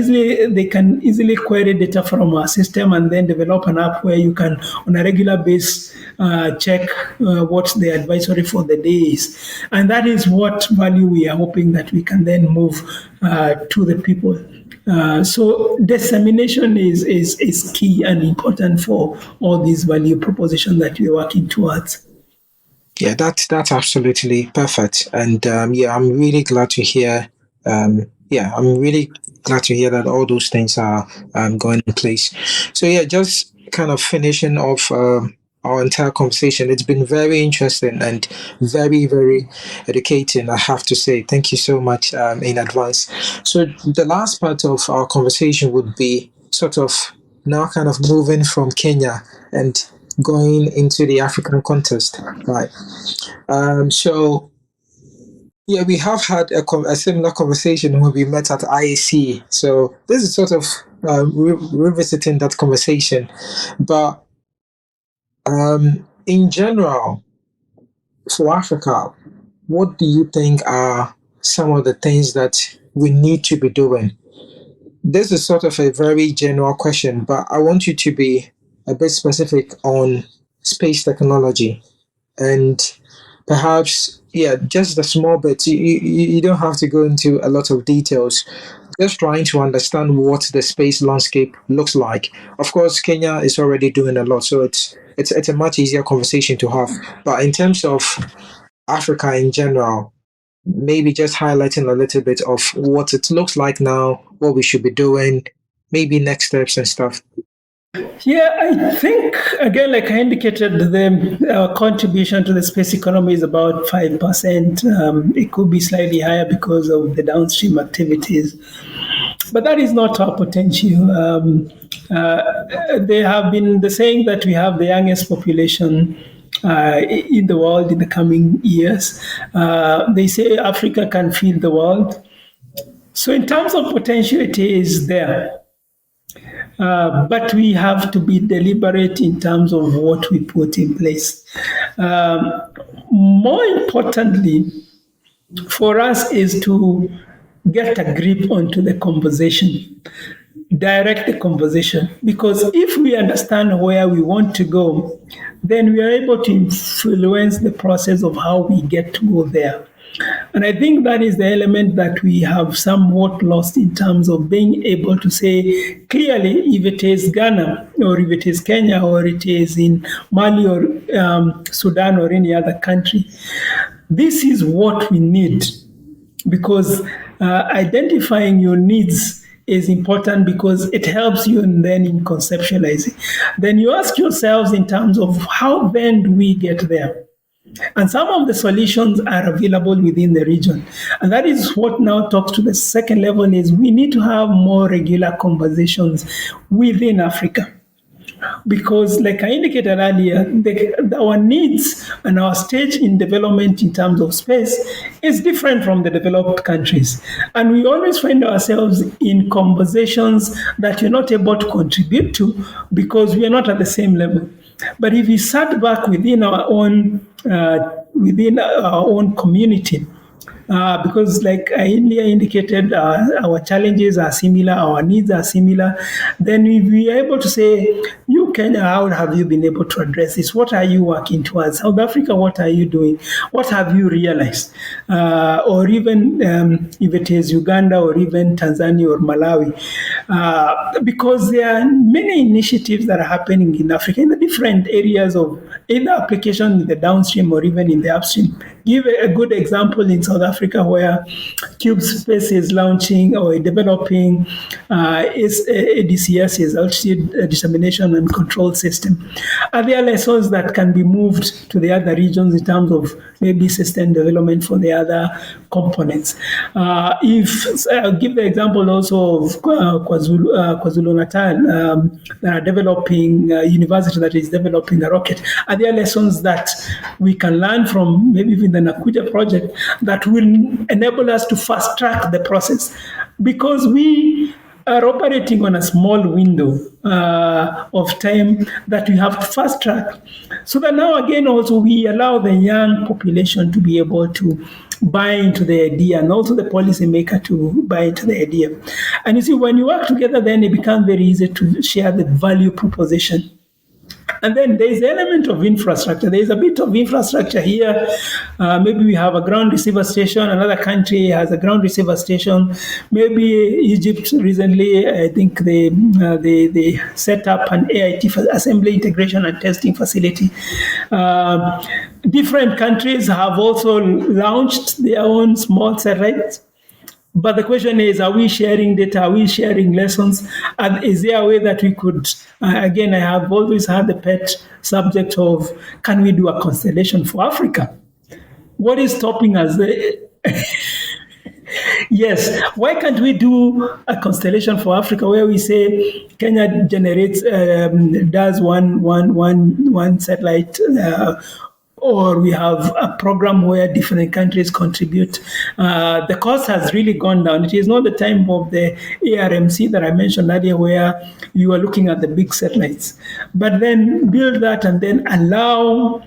easily query data from our system and then develop an app where you can, on a regular basis, check what the advisory for the day is, and that is what value we are hoping that we can then move to the people. So dissemination is key and important for all these value propositions that we're working towards. Yeah, that's absolutely perfect, and yeah, I'm really glad to hear. I'm really glad to hear that all those things are going in place. So yeah, just kind of finishing off our entire conversation. It's been very interesting and very very educating. I have to say, thank you so much in advance. So the last part of our conversation would be sort of now kind of moving from Kenya and going into the African context, right? So yeah, we have had a similar conversation when we met at IAC. So this is sort of revisiting that conversation, but in general, for Africa, what do you think are some of the things that we need to be doing? This is sort of a very general question, but I want you to be a bit specific on space technology and perhaps, yeah, just a small bit. You don't have to go into a lot of details. Just trying to understand what the space landscape looks like. Of course, Kenya is already doing a lot, so it's a much easier conversation to have. But in terms of Africa in general, maybe just highlighting a little bit of what it looks like now, what we should be doing, maybe next steps and stuff. Yeah, I think, again, like I indicated, the contribution to the space economy is about 5%. It could be slightly higher because of the downstream activities. But that is not our potential. They have been the saying that we have the youngest population in the world in the coming years. They say Africa can feed the world. So, in terms of potential, it is there. But we have to be deliberate in terms of what we put in place. More importantly, for us is to get a grip onto the conversation, direct the conversation, because if we understand where we want to go, then we are able to influence the process of how we get to go there. And I think that is the element that we have somewhat lost in terms of being able to say clearly if it is Ghana or if it is Kenya or it is in Mali or Sudan or any other country. This is what we need, because identifying your needs is important because it helps you then in conceptualizing. Then you ask yourselves in terms of how then do we get there? And some of the solutions are available within the region. And that is what now talks to the second level is we need to have more regular conversations within Africa. Because like I indicated earlier, our needs and our stage in development in terms of space is different from the developed countries. And we always find ourselves in conversations that we're not able to contribute to because we are not at the same level. But if we sat back within our own community, because like I earlier indicated, our challenges are similar, our needs are similar, then we are able to say, you Kenya, how have you been able to address this? What are you working towards? South Africa, what are you doing? What have you realized? Or even if it is Uganda or even Tanzania or Malawi, because there are many initiatives that are happening in Africa in the different areas of either application in the downstream or even in the upstream. Give a good example in South Africa where Cube Space is launching or developing is ADCS, is altitude dissemination and control system. Are there lessons that can be moved to the other regions in terms of maybe system development for the other components. If I'll give the example also of KwaZulu Natal, that are developing university that is developing a rocket. Are there lessons that we can learn from maybe even the Nakuja project that will enable us to fast track the process? Because we are operating on a small window of time that we have to fast track. So that now again also we allow the young population to be able to buy into the idea and also the policymaker to buy into the idea. And you see, when you work together, then it becomes very easy to share the value proposition. And then there is the element of infrastructure. There is a bit of infrastructure here. Maybe we have a ground receiver station. Another country has a ground receiver station. Maybe Egypt recently, I think they set up an AIT for assembly integration and testing facility. Different countries have also launched their own small satellites. But the question is, are we sharing data? Are we sharing lessons? And is there a way that we could, again, I have always had the pet subject of, can we do a constellation for Africa? What is stopping us? Yes, why can't we do a constellation for Africa where we say Kenya generates, does one satellite, or we have a program where different countries contribute. The cost has really gone down. It is not the time of the ARMC that I mentioned earlier, where you are looking at the big satellites. But then build that and then allow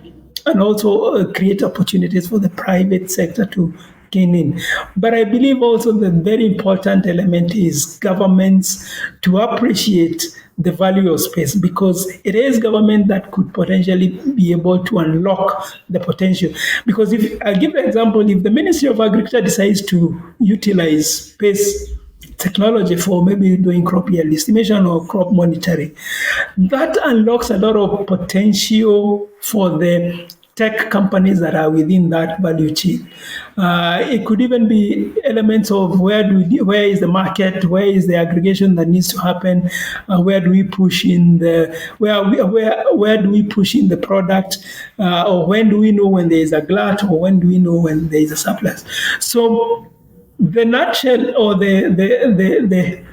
and also create opportunities for the private sector to gain in. But I believe also the very important element is governments to appreciate the value of space, because it is government that could potentially be able to unlock the potential. Because if I give an example, if the Ministry of Agriculture decides to utilize space technology for maybe doing crop yield estimation or crop monitoring, that unlocks a lot of potential for the tech companies that are within that value chain. It could even be elements of where is the market, where is the aggregation that needs to happen, where do we push in the where do we push in the product, or when do we know when there is a glut, or when do we know when there is a surplus. So the nutshell or the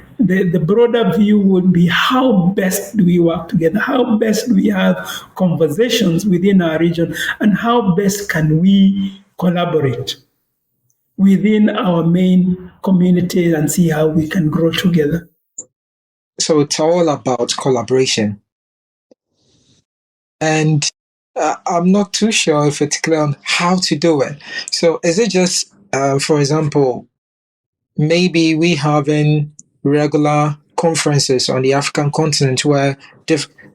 broader view would be, how best do we work together? How best do we have conversations within our region? And how best can we collaborate within our main community and see how we can grow together? So it's all about collaboration. And I'm not too sure if it's clear on how to do it. So is it just, for example, maybe we having regular conferences on the African continent where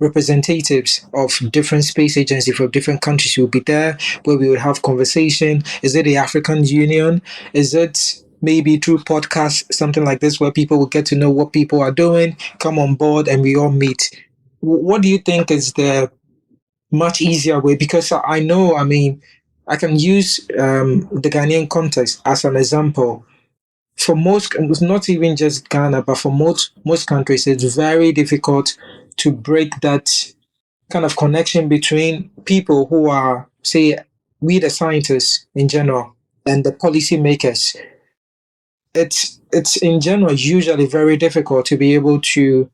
representatives of different space agencies from different countries will be there, where we would have conversation? Is it the African Union? Is it maybe through podcasts, something like this, where people will get to know what people are doing, come on board, and we all meet? What do you think is the much easier way? Because I know, I mean, I can use the Ghanaian context as an example. For most, not even just Ghana, but for most countries, it's very difficult to break that kind of connection between people who are, say, we the scientists in general and the policymakers. It's in general usually very difficult to be able to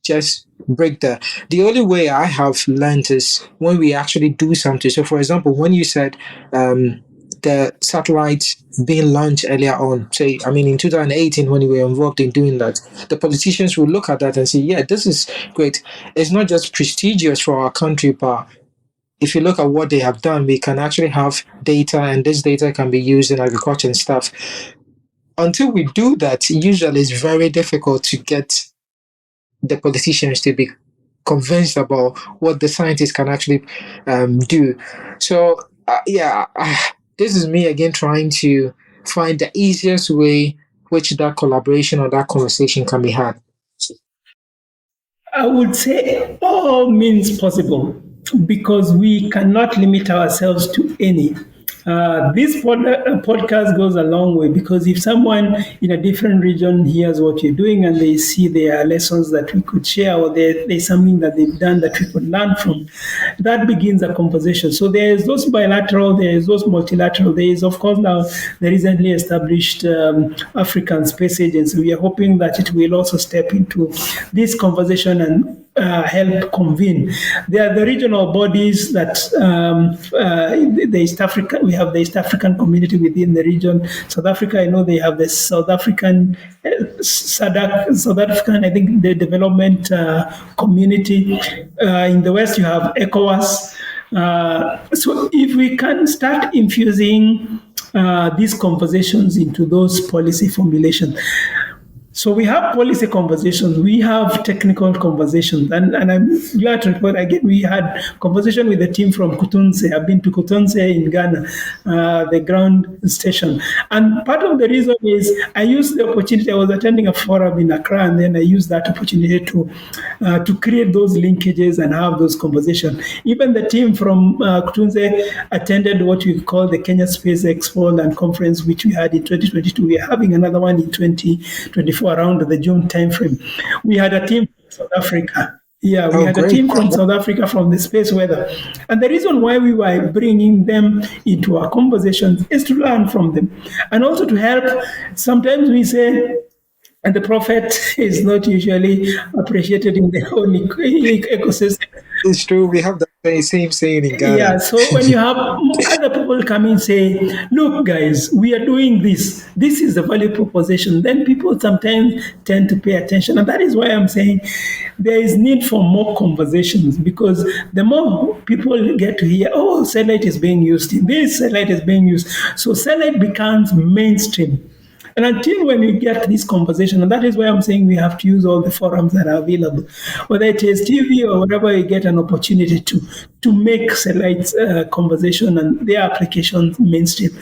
just break that. The only way I have learned is when we actually do something. So, for example, when you said the satellites being launched earlier on, say, I mean, in 2018, when we were involved in doing that, the politicians will look at that and say, yeah, this is great. It's not just prestigious for our country, but if you look at what they have done, we can actually have data, and this data can be used in agriculture and stuff. Until we do that, usually it's very difficult to get the politicians to be convinced about what the scientists can actually do. So, this is me again trying to find the easiest way which that collaboration or that conversation can be had. I would say all means possible, because we cannot limit ourselves to any. This podcast goes a long way because if someone in a different region hears what you're doing and they see there are lessons that we could share or there's something that they've done that we could learn from, that begins a conversation. So there is those bilateral, there is those multilateral, there is of course now the recently established African Space Agency. We are hoping that it will also step into this conversation and help convene. There are the regional bodies that the East Africa. We have the East African community within the region. South Africa, I know they have the South African SADC, South African, I think the development community. In the West, you have ECOWAS. So if we can start infusing these conversations into those policy formulation. So we have policy conversations, we have technical conversations, and I'm glad to report again we had conversation with the team from Kutunze. I've been to Kutunze in Ghana, the ground station, and part of the reason is I used the opportunity. I was attending a forum in Accra, and then I used that opportunity to create those linkages and have those conversations. Even the team from Kutunze attended what we call the Kenya Space Expo and conference, which we had in 2022. We are having another one in 2024 around the June timeframe. We had a team from South Africa. Yeah, we Oh, had a great. team from South Africa from the space weather. And the reason why we were bringing them into our conversations is to learn from them and also to help. Sometimes we say, and the prophet is not usually appreciated in the whole ecosystem. It's true. We have the same saying in Yeah, Ghana. so when you have other people come in say, look, guys, we are doing this. This is the value proposition. Then people sometimes tend to pay attention. And that is why I'm saying there is need for more conversations because the more people get to hear, oh, satellite is being used in this, satellite is being used. So satellite becomes mainstream. And until when we get this conversation, and that is why I'm saying we have to use all the forums that are available, whether it is TV or whatever we get an opportunity to make satellite conversation and their applications mainstream.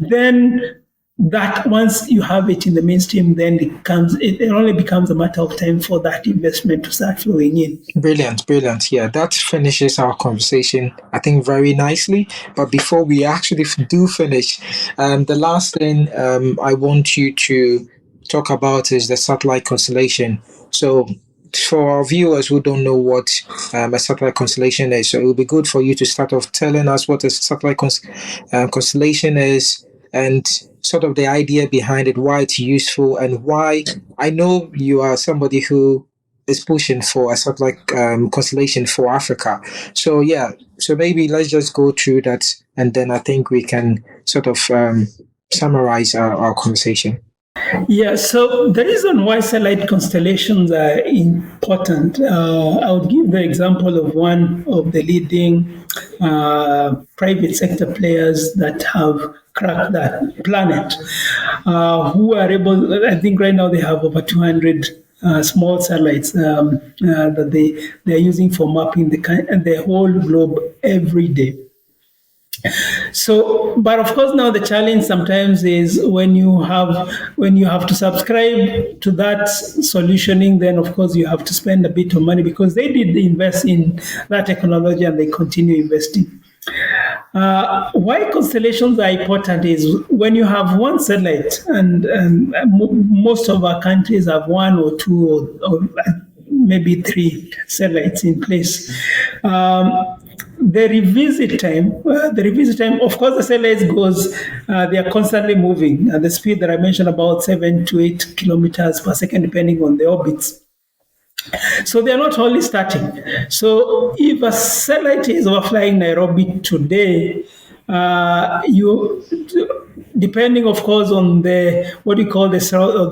Then that once you have it in the mainstream, then it only becomes a matter of time for that investment to start flowing in. Brilliant, brilliant. Yeah, that finishes our conversation, I think, very nicely. But before we actually do finish, the last thing I want you to talk about is the satellite constellation. So, for our viewers who don't know what a satellite constellation is, so it would be good for you to start off telling us what a satellite constellation is and sort of the idea behind it, why it's useful, and why I know you are somebody who is pushing for a satellite constellation for Africa. So yeah, so maybe let's just go through that, and then I think we can sort of summarize our conversation. Yeah, so the reason why satellite constellations are important, I would give the example of one of the leading private sector players that have cracked that planet, who are able, I think right now they have over 200 small satellites that they are using for mapping the whole globe every day. So, but of course, now the challenge sometimes is when you have to subscribe to that solutioning, then of course you have to spend a bit of money because they did invest in that technology and they continue investing. Why constellations are important is when you have one satellite, and most of our countries have one or two or maybe three satellites in place. The revisit time, of course, the satellites goes, they are constantly moving at the speed that I mentioned, about 7 to 8 kilometers per second, depending on the orbits. So they are not only static. So if a satellite is overflying Nairobi today, you depending, of course, on the what you call the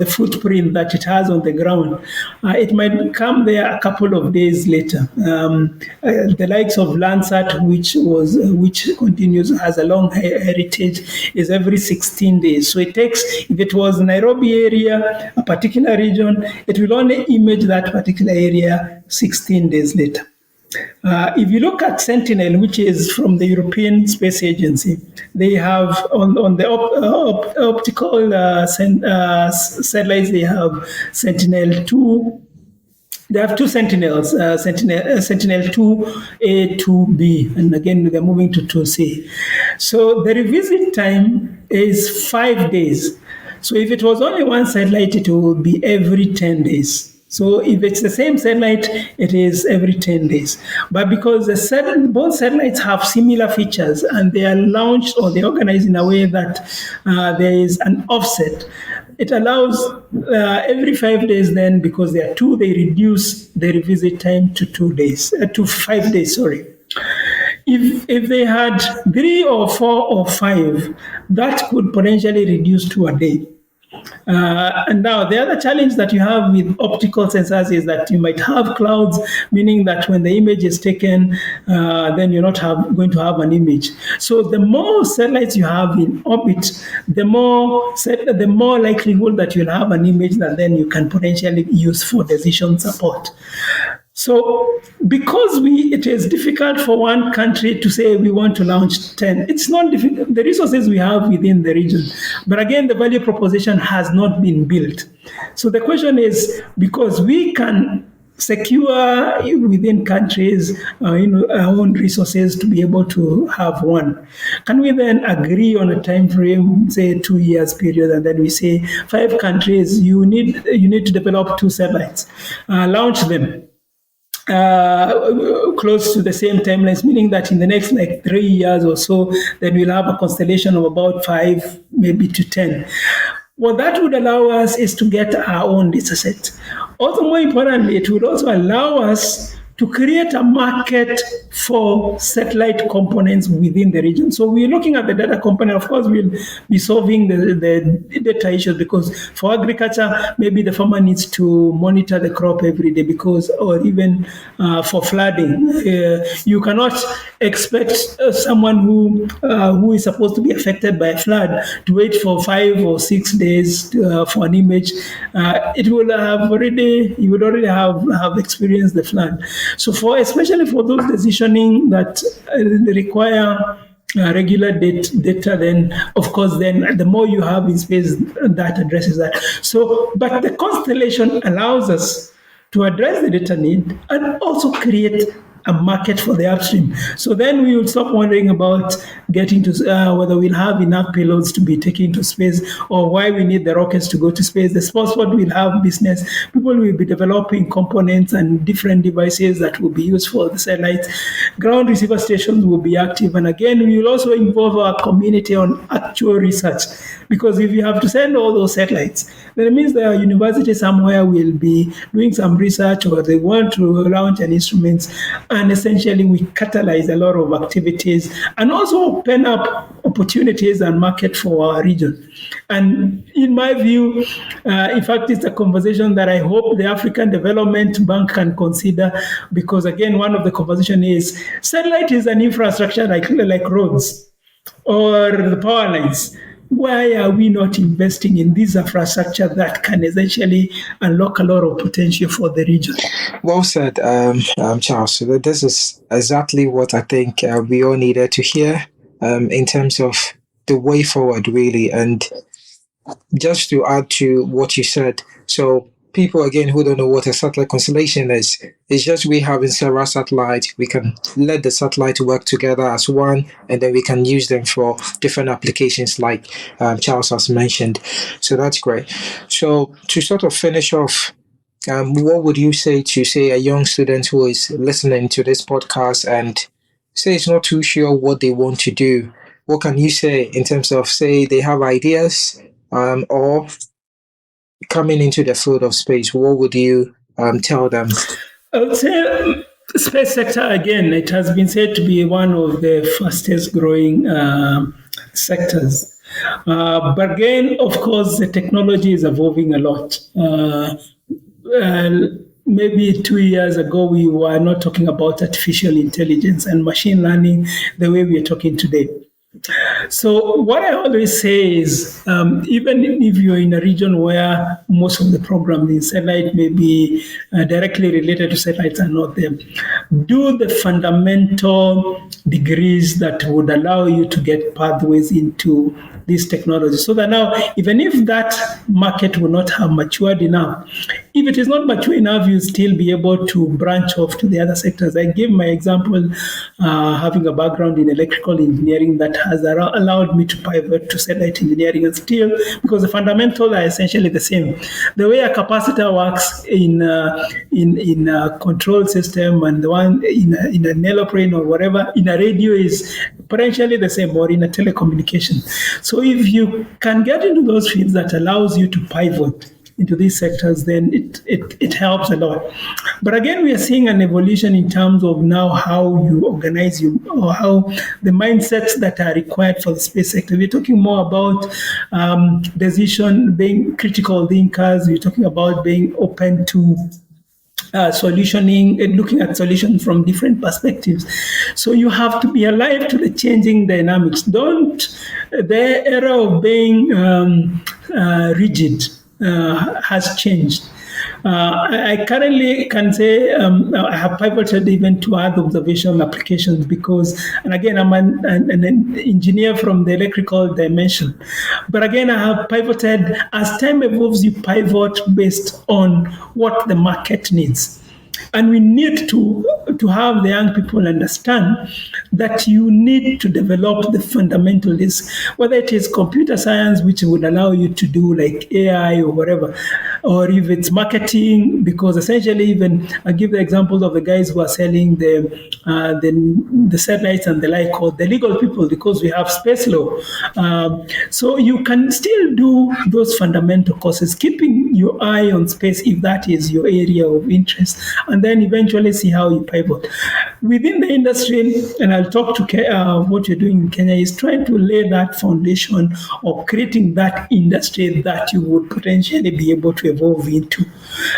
footprint that it has on the ground, it might come there a couple of days later. The likes of Landsat, which continues has a long heritage, is every 16 days. So it takes, if it was Nairobi area, a particular region, it will only image that particular area 16 days later. If you look at Sentinel, which is from the European Space Agency, they have on the optical satellites, they have Sentinel-2, They have two Sentinels, Sentinel 2A, 2B, and again they're moving to 2C. So the revisit time is 5 days. So if it was only one satellite, it would be every 10 days. So if it's the same satellite, it is every 10 days. But because both satellites have similar features and they are launched or they're organized in a way that there is an offset, it allows every 5 days then, because there are two, they reduce the revisit time to 2 days, to 5 days, sorry. If they had 3 or 4 or 5, that could potentially reduce to a day. And now the other challenge that you have with optical sensors is that you might have clouds, meaning that when the image is taken, then you're not going to have an image. So the more satellites you have in orbit, the more likelihood that you'll have an image that then you can potentially use for decision support. So, because it is difficult for one country to say we want to launch 10, it's not difficult. The resources we have within the region, but again, the value proposition has not been built. So the question is, because we can secure within countries, our own resources to be able to have one. Can we then agree on a time frame, say 2 years period, and then we say 5 countries, you need to develop 2 satellites, launch them close to the same timelines, meaning that in the next 3 years or so, then we'll have a constellation of about 5, maybe to 10. What that would allow us is to get our own data set. Also, more importantly, it would also allow us to create a market for satellite components within the region. So we're looking at the data component. Of course, we'll be solving the data issues, because for agriculture, maybe the farmer needs to monitor the crop every day, or even for flooding. You cannot expect someone who is supposed to be affected by a flood to wait for 5 or 6 days for an image. You would already have experienced the flood. So especially for those decisioning that require regular data, then of course, then the more you have in space, that addresses that. So, but the constellation allows us to address the data need and also create a market for the upstream. So then we will stop wondering about getting to whether we'll have enough payloads to be taken to space, or why we need the rockets to go to space. The space port will have business. People will be developing components and different devices that will be used for the satellites. Ground receiver stations will be active. And again, we will also involve our community on actual research, because if you have to send all those satellites, then it means the university somewhere will be doing some research, or they want to launch an instrument. And essentially, we catalyze a lot of activities and also open up opportunities and market for our region. And in my view, in fact, it's a conversation that I hope the African Development Bank can consider, because again, one of the conversation is satellite is an infrastructure like roads or the power lines. Why are we not investing in this infrastructure that can essentially unlock a lot of potential for the region? Well said, Charles. So this is exactly what I think we all needed to hear in terms of the way forward, really. And just to add to what you said, so people, again, who don't know what a satellite constellation is, it's just we having several satellites. We can let the satellite work together as one, and then we can use them for different applications like Charles has mentioned. So that's great. So to sort of finish off, what would you say to, say, a young student who is listening to this podcast and say is not too sure what they want to do? What can you say in terms of, say, they have ideas or coming into the field of space? What would you tell them? I would say space sector, again, it has been said to be one of the fastest growing sectors. But again, of course, the technology is evolving a lot. Maybe 2 years ago, we were not talking about artificial intelligence and machine learning the way we are talking today. So what I always say is, even if you're in a region where most of the programs in satellite may be directly related to satellites are not there, do the fundamental degrees that would allow you to get pathways into this technology. So that now, even if that market will not have matured enough, if it is not mature enough, you still be able to branch off to the other sectors. I gave my example, having a background in electrical engineering that has allowed me to pivot to satellite engineering, and still, because the fundamentals are essentially the same. The way a capacitor works in a control system and the one in a aeroplane or whatever in a radio is potentially the same, or in a telecommunication. So if you can get into those fields that allows you to pivot into these sectors, then it helps a lot. But again, we are seeing an evolution in terms of now how you organize or how the mindsets that are required for the space sector. We're talking more about decision, being critical thinkers. We're talking about being open to solutioning and looking at solutions from different perspectives. So you have to be alive to the changing dynamics. The era of being rigid has changed. I currently can say I have pivoted even to other observational applications because, and again, I'm an engineer from the electrical dimension. But again, I have pivoted. As time evolves, you pivot based on what the market needs. And we need to have the young people understand that you need to develop the fundamentals, whether it is computer science, which would allow you to do like AI or whatever, or if it's marketing, because essentially, even I give the examples of the guys who are selling the satellites and the like, or the legal people, because we have space law. So you can still do those fundamental courses, keeping your eye on space if that is your area of interest, and then eventually see how you pivot. Within the industry, and I'll talk to what you're doing in Kenya, is trying to lay that foundation of creating that industry that you would potentially be able to evolve into,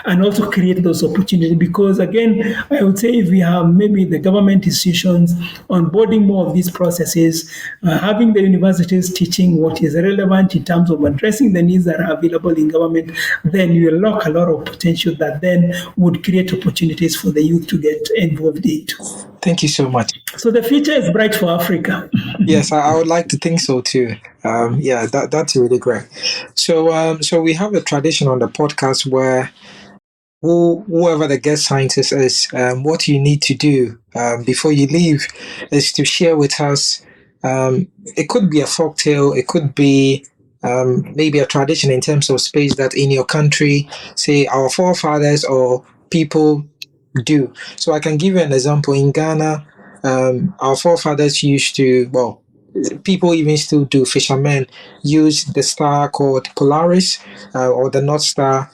and also create those opportunities. Because again, I would say if we have maybe the government institutions onboarding more of these processes, having the universities teaching what is relevant in terms of addressing the needs that are available in government, then you unlock a lot of potential that then would create opportunities for the youth to get involved into. Thank you so much. So the future is bright for Africa. Yes, I would like to think so too. Yeah, that's really great. So we have a tradition on the podcast where whoever the guest scientist is, what you need to do before you leave is to share with us. It could be a folktale, it could be maybe a tradition in terms of space that in your country, say our forefathers or people do. So I can give you an example. In Ghana, our forefathers used to, well, people even still do, fishermen use the star called Polaris or the North Star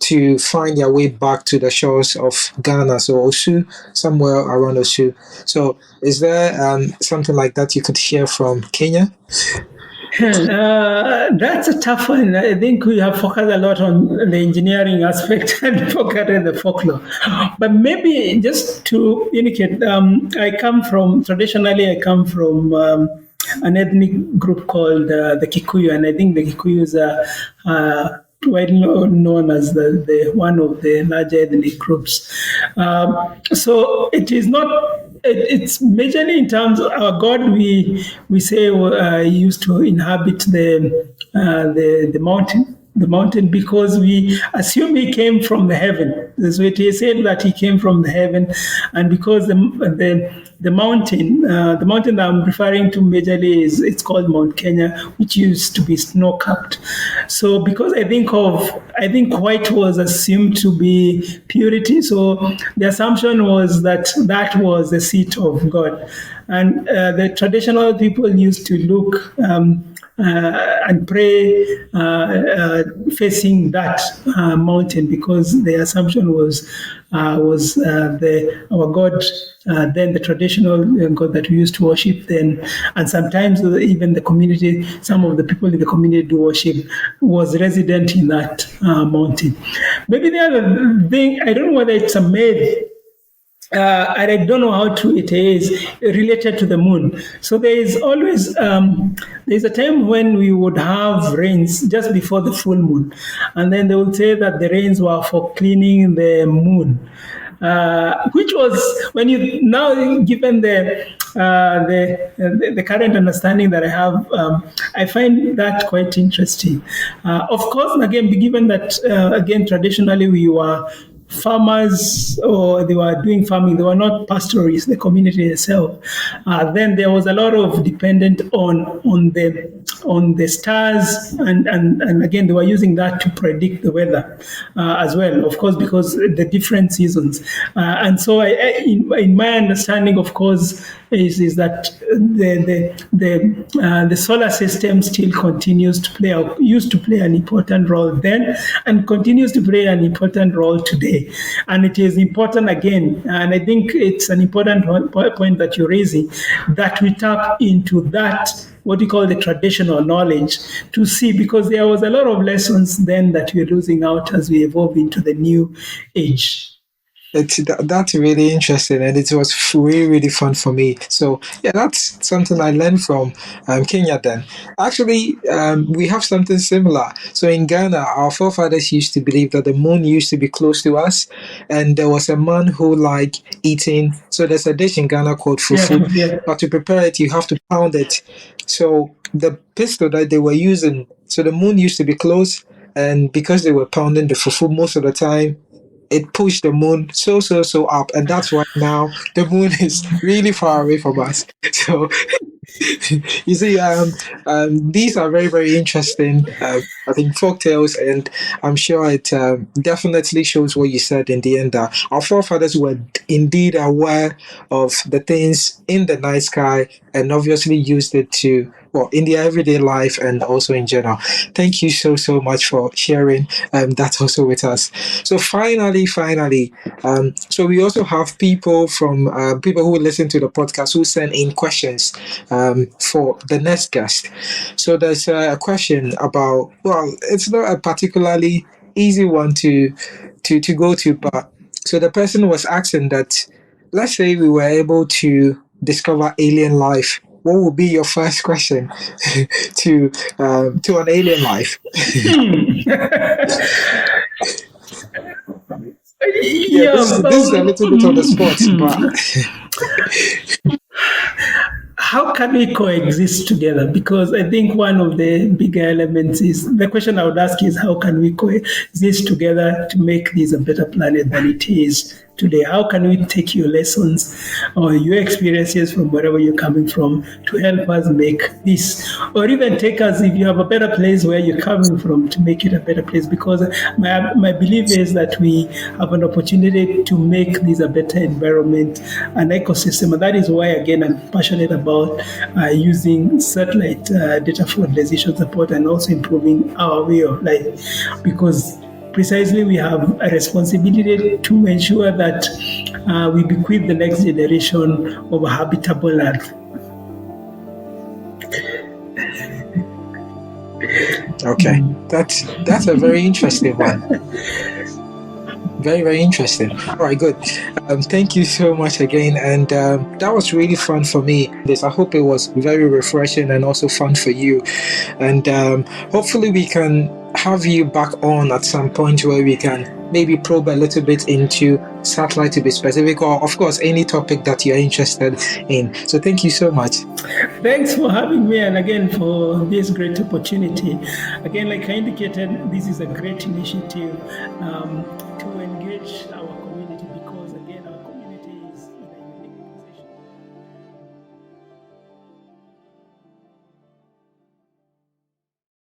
to find their way back to the shores of Ghana, so Osu, somewhere around Osu. So is there something like that you could share from Kenya? That's a tough one. I think we have focused a lot on the engineering aspect and forgotten the folklore. But maybe just to indicate, traditionally I come from an ethnic group called the Kikuyu, and I think the Kikuyus are widely known as the one of the larger ethnic groups. So it is not. It's majorly in terms of our God. We say used to inhabit the mountain. The mountain, because we assume he came from the heaven. So it is said that he came from the heaven, and because the mountain that I'm referring to majorly it's called Mount Kenya, which used to be snow capped. So because I think white was assumed to be purity, so the assumption was that was the seat of God, and the traditional people used to look and pray facing that mountain, because the assumption was our God, then the traditional God that we used to worship then, and sometimes even the community, some of the people in the community do worship, was resident in that mountain. Maybe the other thing, I don't know whether it's a myth, and I don't know how true it is, related to the moon. So there is always there's a time when we would have rains just before the full moon, and then they would say that the rains were for cleaning the moon. which was when you now given the current understanding that I have, I find that quite interesting. Of course, again, given that again traditionally we were farmers or they were doing farming, they were not pastoralists, the community itself. Then there was a lot of dependent on the stars, and again they were using that to predict the weather as well, of course, because the different seasons. And so in my understanding, of course, is that the solar system still continues to play used to play an important role then and continues to play an important role today. And it is important again, and I think it's an important point that you're raising, that we tap into that what you call the traditional knowledge to see, because there was a lot of lessons then that we're losing out as we evolve into the new age. That's really interesting, and it was really, really fun for me. So yeah, that's something I learned from Kenya. Then actually, we have something similar. So in Ghana, our forefathers used to believe that the moon used to be close to us, and there was a man who liked eating. So there's a dish in Ghana called fufu, Yeah. but to prepare it, you have to pound it. So the pistol that they were using, so the moon used to be close, and because they were pounding the fufu most of the time, it pushed the moon so up, and that's why now the moon is really far away from us. So you see, these are very, very interesting. I think folk tales, and I'm sure it definitely shows what you said in the end. That our forefathers were indeed aware of the things in the night sky, and obviously used it to, well, in their everyday life and also in general. Thank you so much for sharing that also with us. So finally, so we also have people from people who listen to the podcast who send in questions for the next guest. So there's a question about, well, it's not a particularly easy one to go to, but so the person was asking that, let's say we were able to discover alien life, what would be your first question to an alien life? Yeah, Yeah, this is a little bit on the spot, but how can we coexist together? Because I think one of the bigger elements is the question I would ask is how can we coexist together to make this a better planet than it is today? How can we take your lessons or your experiences from wherever you're coming from to help us make this, or even take us, if you have a better place where you're coming from, to make it a better place? Because my belief is that we have an opportunity to make this a better environment, an ecosystem. And that is why, again, I'm passionate about using satellite data for decision support and also improving our way of life, because precisely we have a responsibility to ensure that we bequeath the next generation of a habitable earth. okay, that's a very interesting one. Very, very interesting. All right, good. Thank you so much again. And that was really fun for me. I hope it was very refreshing and also fun for you. And hopefully we can have you back on at some point where we can maybe probe a little bit into satellite, to be specific, or of course any topic that you're interested in. So thank you so much. Thanks for having me, and again for this great opportunity. Again, like I indicated, this is a great initiative to engage our